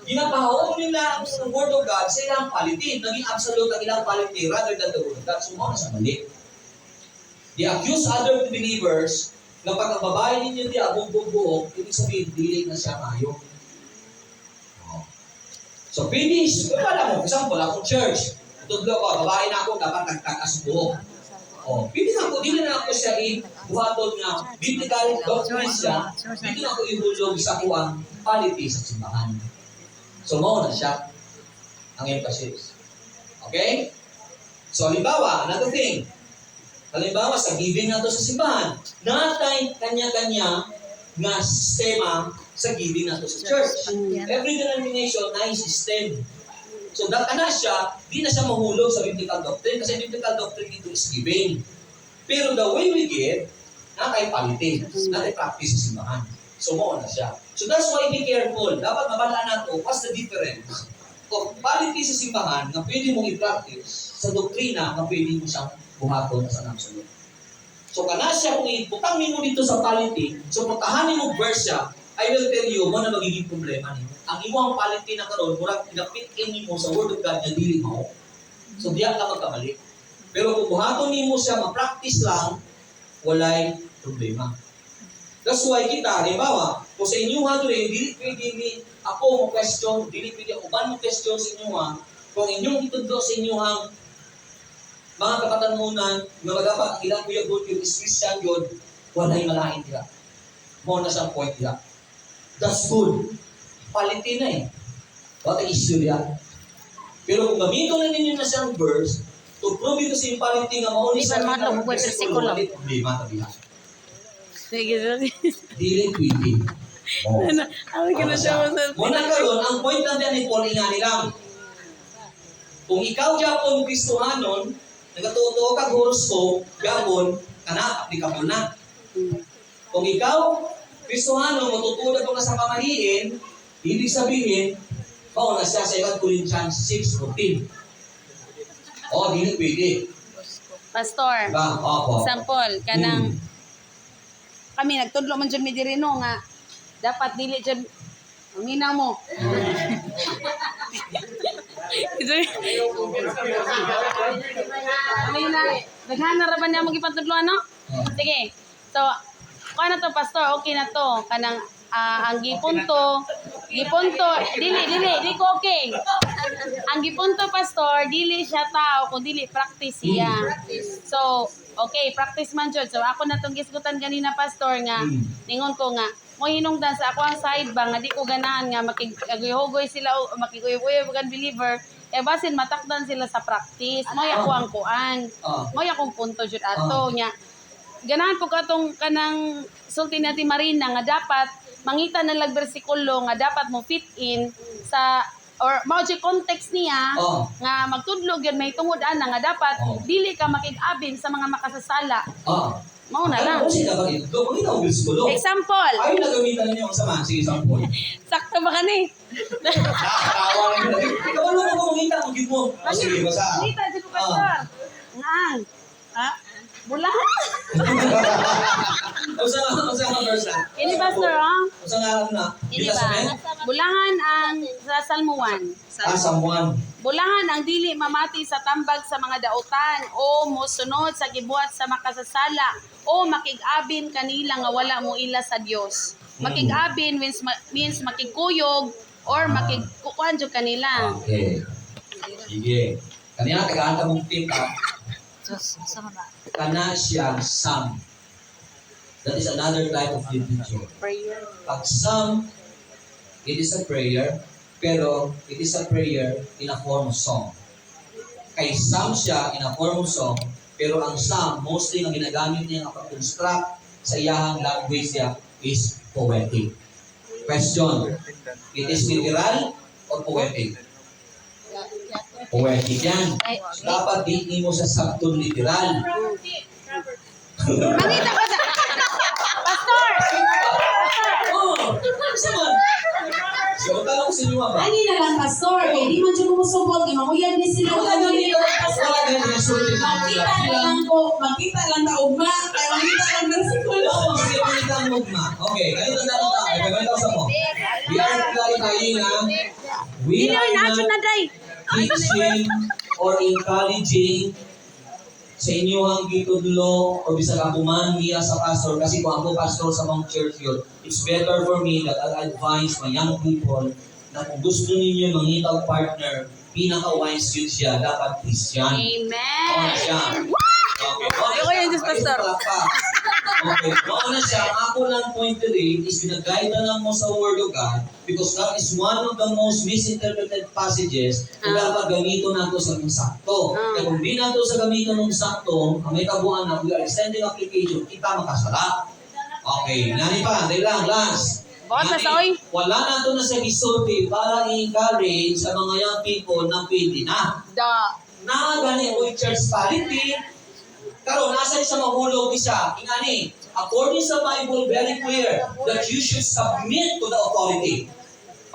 ginapahawag nila ang Word of God sa ilang polity. Naging absolute ang ilang polity rather than the Word of God. So, mauna sa mali. They accuse other believers na pag ang babae ninyo di bugbog-buhok, ibig sabihin, dili na siya kayo. So, pwede, wala mo, example, akong church, tudlo ko, babae na ako, dapat nagtakas buhok. Oh, pwede na ako, dili na ako siya buhaton nga, biblical doctrine siya, dito na ako ihulog sa kuwang quality sa simbahan. So, mao na siya ang emphasis. Okay? So, halimbawa, another thing. Halimbawa, sa giving nato sa simbahan, natay kanya-kanya nga sistema sa giving nato sa church. Every denomination na system. So, na siya, di na siya mahulog sa biblical doctrine kasi biblical doctrine ito is giving. Pero the way we give, natay quality, natay practice sa simbahan. So, mao na siya. So, that's why be careful. Dapat mabala nato what's the difference of quality sa simbahan na pwede mong i-practice sa doktrina na pwede mo siyang buhaton sa absolute. So, kana siya kung ibutang mo dito sa quality, so puntahanin mo verse siya, I will tell you, mo na magiging problema niyo. Ang imong quality na karon, murag pinapit-in mo sa Word of God na dili mo. So, diyan ka magkamali. Pero kung buhaton mo siya, ma-practice lang, walay problema. That's why kita, halimbawa, kung sa inyo ha rin, dili pwede ni ako mo question, dili pwede uban mo question sa inyo ha, kung inyong itudlo sa inyo ang mga kapatanunan, nga dapat ang ilang kuya good yung is Christian yun, walay malain nila. Mo na siyang point nila. That's good. Quality na eh. What ang issue nila. Pero kung gamitin na ninyo na siyang verse, to prove ito sa quality nga mauli sa mga versikulo, walit problema na bilang. Dili pwede. Muna karon ang point lang yan ay Paul nga nilang. Kung ikaw Japon Kristohanon, nagatuto kag horoscope, Japon, kana applicable na. Kung ikaw Kristohanon, matutulad ko na sa pamahiin, ibig sabihin, mao na siya sa 2 Corinthians 6:14. Oh, dili pwede. Pastor, Diba? Opo. example, kanang kami nagtudlo man jud mi diri no nga dapat dili jud mina mo. Mina, daghana ra ba niya mo gipatudlo ano? Sige. So, kuha na to pastor, okay na to. Kanang ang gipunto, dili ko okay. Ang gipunto pastor, dili siya tao, kung dili practice siya. So, okay, practice man jud. So, ako na tong gisgutan ganina pastor nga, ningon ko nga, mo hinungdan sa ako ang side ba nga di ko ganahan nga makiguhugoy sila o makiguhugoy kan believer. Kaya basin matakdan sila sa practice. Mo ako ang kuan. Mo akong punto jud ato nya. Ganahan po katong kanang sulti natin Marina nga dapat mangita na lag bersikulo nga dapat mo fit in sa or mao jud context niya nga magtudlo gyud may tungod ana nga dapat dili ka makig-abin sa mga makasasala. Mao na lang. Ano siya dapat ito? Pagkita ko bersikulo. Example. Ayaw na gamitan ninyo ang sama. Sige, example. Sakto ba kani? Nakakawa lang yun. Ikaw ano ko mangita mo gid mo. Sige, basa. Dita jud ko pastor. Ngang. Ha? Bulahan. Usa nga verse na. Ini pastor ha? Usa nga na. Ini ba? Bulahan ang sa Salmo 1. Someone. Bulahan ang dili mamati sa tambag sa mga dautan o mosunod sa gibuhat sa makasasala o makig-abin kanila nga wala mo ila sa Dios. Makig-abin means makigkuyog or makigkukuan jud kanila. Okay. Sige. Kanina tagaanta mong tip ha. Kana siya psalm. That is another type of literature. Prayer. Pag psalm, it is a prayer, pero it is a prayer in a form of song. Kay psalm siya in a form of song, pero ang psalm, mostly ang ginagamit niya nga pag-construct sa iyahang language niya is poetic. Question, it is literal or poetic? Poetic yan. So, dapat di mo sa sabton literal. Mangita ko sa pastor. Oh, sama. So, tanong sa inyo ba? Ani na lang pastor, kay di man jud ko musubot kay mamuyan ni sila Wala ang ganito. Wala ganito. Makita lang ta ugma, kay makita lang bersikulo. Sige, pakita ang mugma. Okay, ganito na lang tayo. Ganito sa mo. We are clarifying na we Dili are na not jud na day. teaching or encouraging sa inyo ang gitudlo o bisag ako man niya sa pastor kasi kung ako pastor sa Mount Church yun, it's better for me that I advise my young people na kung gusto ninyo mangitag partner, pinaka-wise yun siya, dapat Christian. Amen. Mauna siya. Okay. Ayoko yan, Diyos, Pastor. Okay. Mauna siya. Ang ako lang point today is pinag-guide na lang mo sa Word of God because that is one of the most misinterpreted passages na dapat gamitin nato sa sakto. Kaya kung di nato sa gamitin ng sakto, ang may kabuuan na we are extending application, kita makasala. Okay. Nani pa. Dahil lang. Last. Bota sa oy. Wala na ito na sa gisulti para i-encourage sa mga young people na pwede na. Gani ko yung church parity. Karon nasa sa mahulog isa. Ingani, according sa Bible, very clear that you should submit to the authority.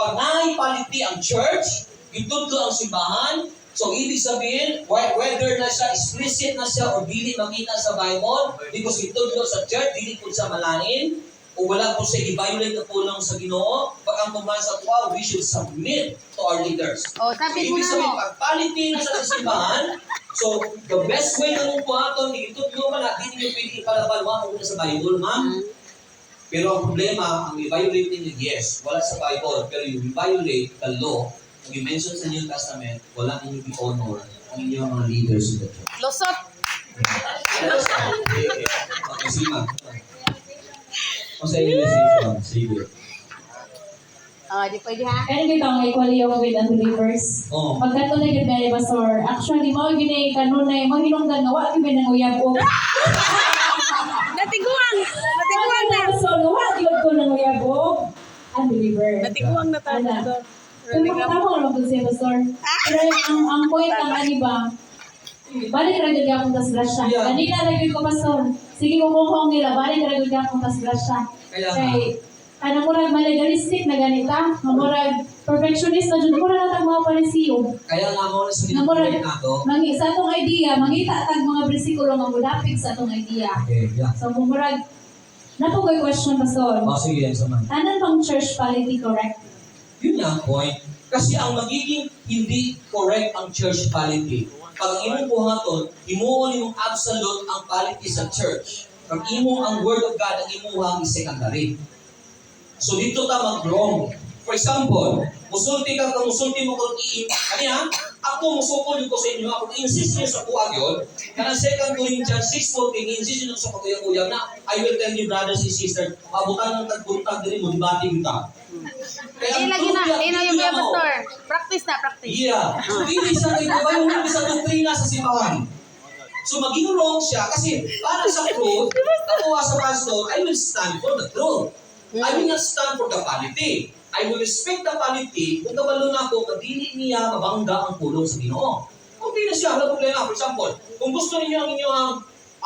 Pag naipaliti ang church, itudlo ang simbahan, so ibig sabihin, whether na siya explicit na siya o dili makita sa Bible, because itudlo sa church, dili po sa malain, o wala po siya i-violate na pulong sa Ginoo, pag ang tumahan sa tuwa, we should submit to our leaders. Oh, tapit mo Ibig na sabihin, mo. pag paliti na sa simbahan, so the best way na mong buhaton, itudlo man natin yung pwede ipalabalwa mo sa Bible, ma'am. Pero ang problema, ang i-violate ninyo, yes, wala sa Bible, pero yung i-violate the law, kung i-mention sa New Testament, wala ninyo i-honor ang inyong mga leaders in the church. Lusot. Okay, sige ma'am. O sa inyo decision, sige. Di pwede ha. Kaya kita ang equally yung with unbelievers. Oh. Pagkato na yun na Pastor, actually, mo yun ay kanunay, mo hinungdan nga, wala yun ang uyab ko. Natiguang. Natiguang na. So, wala yun ko ng uyab ko. Unbeliever. Natiguang na tayo. Ano? Kung makatama lang kung siya, Pastor. Pero ang point ng ano ba, balik na rin akong tas grasya. Yeah. Kanina rin ko, Pastor. Sige ko kung nila, balik na rin akong tas grasya. Kaya nga. Kay, ano murag legalistic na ganita, murag perfectionist na dyan, murag natag mga parisiyo. Kaya nga mo na sa Na murag, ginagawa nato. sa atong idea, mangita tag mga bersikulo nga mudapig sa atong idea. Okay, yeah. So kung murag, napogoy question, Pastor. O sige, yan sa man. Tanan bang church polity correct? Yun nga ang point. Kasi ang magiging hindi correct ang church polity, pag imong buhaton, imuon imong absolute ang polity sa church. Pag imo ang word of God, ang imuhang is secondary. So dito ta mag-wrong. For example, musulti ka musulti mo kung kaniya, ako musukol ko sa inyo, ako insist niyo sa kuha yun, kana 2 Corinthians 6:14, insist niyo sa kuya na, I will tell you brothers and sisters, abutan ng tagbuntag din mo, dibati kita. Lagi na. Yung Pastor. Practice na, practice. Yeah. So, hindi siya nag-evaluate sa doktrina sa simbahan. So, maging wrong siya kasi para sa truth, ako as a pastor, I will stand for the truth. I will not stand for the polity. I will respect the polity kung kabalo na ako, kadili niya mabangga ang pulong sa Ginoo. Okay na siya, wala problema. For example, kung gusto niyo ang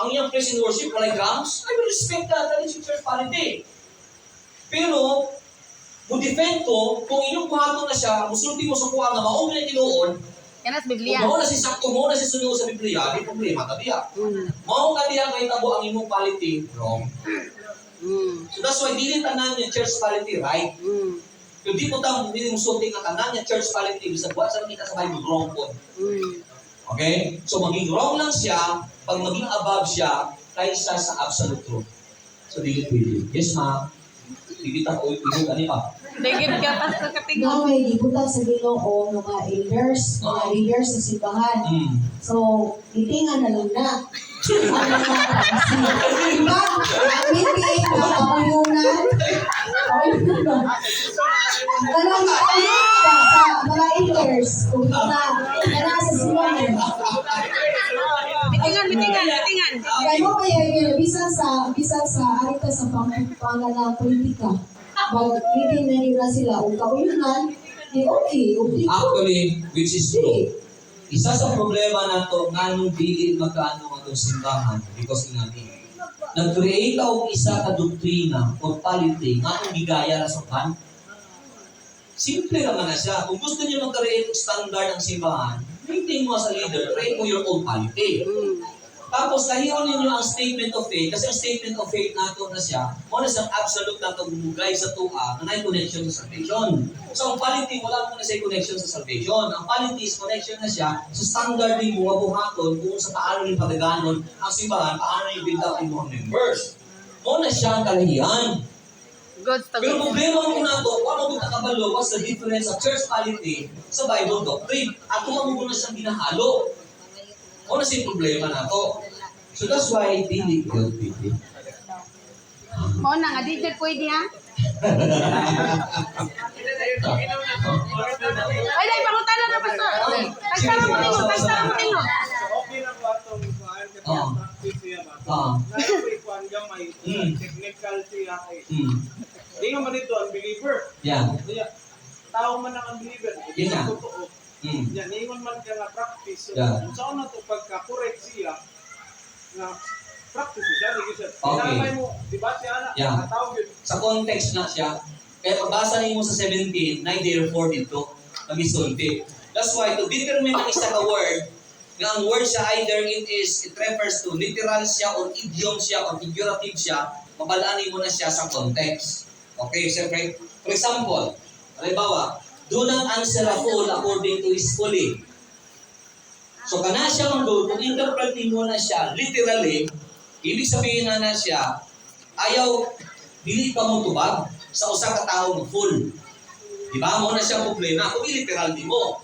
inyong praise and worship, walay grounds, I will respect that. That is your church polity. Pero, mo-defend ko, kung inyong buhaton na siya, musulti mo sa kuha na maong na tinuon, Yan as kung Biblia. mo na si sakto, mo na si sunod sa Biblia, di problema tabiya. Maong kadiya kay tabo ang imong polity, wrong. So that's why dili tanan niya church polity right. Kung di po tamo dili musulti nga tanan niya church polity bisag wa sa kita sa Bible wrong po. Okay? So maging wrong lang siya pag maging above siya kaysa sa absolute truth. So dili pwede. Yes ma'am. Bibita ko ito ani pa. Digit ka, Pastor Katingo. Nga may gibutang sa Ginoo mga elders, mga leaders sa simbahan. So, itingan na lang na. Diba? Ang meeting na kapayunan. Tanong ka sa mga elders kung na sa simbahan. Bitingan. Kaya mo ba yan, bisan sa arita sa pangalang politika. Mag-meeting na nila sila o kauyunan, di okay. Actually, which is true. Isa sa problema nato nga nung dili magkaano nga itong simbahan because ingani. Nag-create ako isa ka doktrina o polity nga kung gigaya na sa pan. Simple naman na siya. Kung gusto niyo mag-create ng standard ng simbahan, maintain mo sa leader, create mo your own polity. Tapos kahiyon ninyo ang statement of faith, kasi ang statement of faith nato na siya, muna siyang absolute na bumugay sa tuwa na may connection sa salvation. So ang polity, wala mo na siya connection sa salvation. Ang polity is connection na siya sa standard ng mga buhaton kung sa paano yung pagaganon ang simbahan, paano yung build up yung mga members. Muna siya ang kalahiyan. Goods to Pero goods. problema mo na ito, kung ano ito kabalo, what's the difference sa church polity sa Bible doctrine? At kung ano na siyang ginahalo. O na siya problema na ito. So that's why, dili good people. Mo na nga, di dyan pwede ha? Ay, dahil pangutana na, Pastor. Tagsara mo tingo, tagsara mo tingo. Okay na po atong kuhaan kasi Oo. ang practice siya ba? Oo. Naroy kuhaan gamay, technical siya kay. Di nga man ito ang believer. Yan. Kaya, tao man ang unbeliever. Yun nga. Totoo. Mm. Yan, ingon man ka nga practice. So, Yeah. saan na ito pagka-correct siya na practice siya. Hindi siya. Okay. Kinamay mo, di ba siya na? Yeah. Nakatawag yun. Sa context na siya, kaya pagbasa niyo sa 17, na therefore dito, nagisulti. That's why, to determine ang isa ka word, nga ang word siya, either it refers to literal siya, or idiom siya, or figurative siya, mabalaanin mo na siya sa context. Okay, siyempre, for example, halimbawa, do not answer a fool according to his folly. So, kana siya manggo, kung interpretin mo na siya literally, ibig sabihin na siya, ayaw, dili ka mo tubag sa usa ka tawo mo full. Di ba? Mo na siya problema kung literal di mo.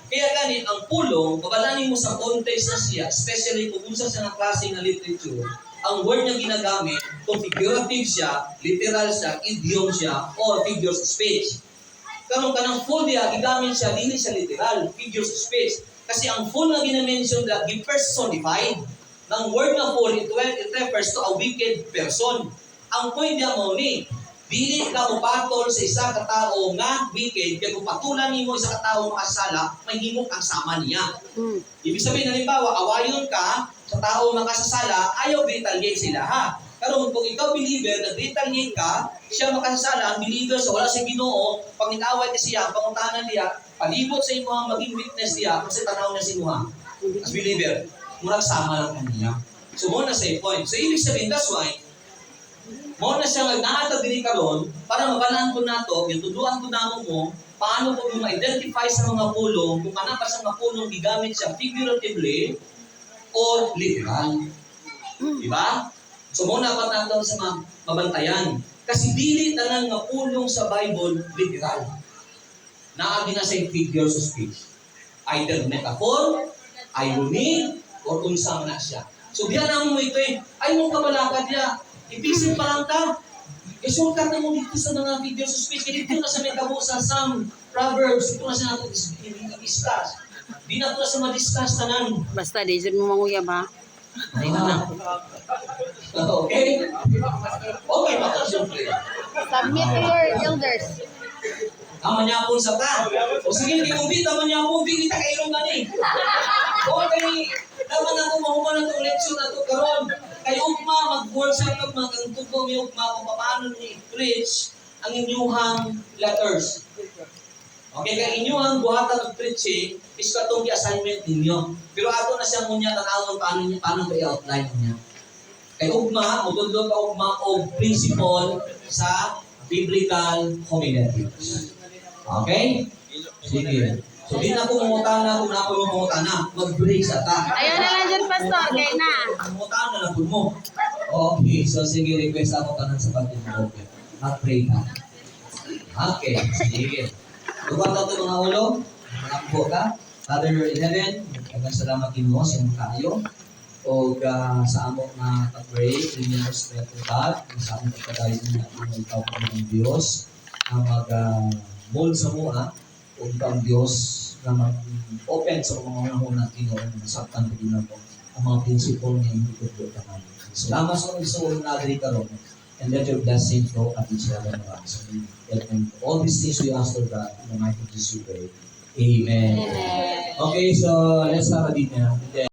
Kaya gani ang pulong, babalanin mo sa context na siya, especially kung unsa sa klase na literature, ang word niya ginagamit, kung figurative siya, literal siya, idiom siya, or figures of speech. Karon kanang full diya, gigamit siya, dili siya literal, figures of speech. Kasi ang full na ginamention na, gi-personified. Ng word na full, it refers to a wicked person. Ang point niya mo ni, dili ka mupatol sa isa ka tao nga wicked, kaya kung patulan nimo isa ka tao makasala, mahimok ang sama niya. Ibig sabihin, halimbawa, awayon ka sa tao makasasala, ayaw retaliate sila ha. Karon kung ikaw believer, nag-retaliate ka, siya makasasala, ang believer sa wala sa Ginoo, pag nag-away ka siya, pangutanan niya, palibot sa imo ang maging witness niya, kasi tanaw niya si Muha. As believer, murag sama lang kaniya. So, mo na sa point. So, ibig sabihin, that's why, mo na siya nagnaatag diri karon para mabalaan ko nato, yung tuduan ko namo mo, paano ko ma-identify sa mga pulong, kung ano pa sa mga pulong gigamit siya figuratively or literal. Diba? So muna pa nato sa mga mabantayan. Kasi dili tanan nga pulong sa Bible literal. Naagi na sa figures of speech. Either metaphor, irony, or unsa man na siya. So diyan na mo ito ay mong kabalakad niya. Ipisip pa lang ka. Isulkat na mo dito sa mga figures of speech. Dito na sa may kabo sa some Proverbs. Dito na sa natin i-discuss. Di na ito na sa ma-discuss tanan. Basta, di siya mo manguyab ha. Ay na. Okay? Okay, baka siyempre. Submit to your elders. Manyapon sa ka. O sige, di kumbit, manyapon, di kita kailong gani. Okay, dapat na ito, mahuman na itong leksyon na ito karon. Kayo ugma, mag-workshop ka, mag-tugtog may ugma kung paano ni-preach ang inyuhang letters. Okay, kaya inyuhang buhatan ng preaching is katong i-assignment ninyo. Pero ato na siya munya tanawon paano i-outline niya. Kaya ugma, mutudlo ka ugma o principle sa biblical homiletics. Okay? Sige. So, di na ako mangutana kung na ako mangutana. Mag-break sa ta. Ayaw na lang dyan, Pastor. Kaya na. Mangutana na po mo. Okay. So, sige. Request ako tanan sa pag-invoke. Mag-pray ka. Okay. Sige. Lubat ako mga ulo. Manampo ka. Father in heaven, daghang salamat Ginoo sa imong kaayo. O sa among na pag-pray, Ginoo sa God, sa among pagkadayon na ang ikaw ng Diyos na mag-mold sa mua o ang Diyos na mag-open sa mga unang Ginoo na masaktan na Ginoo ang mga prinsipyo niya hindi ko po naman. Salamat sa mga isuon na diri karon and let your blessing flow at each other of us. And all these things we ask for God in the mighty Jesus we pray. Amen. Okay, so let's have a dinner.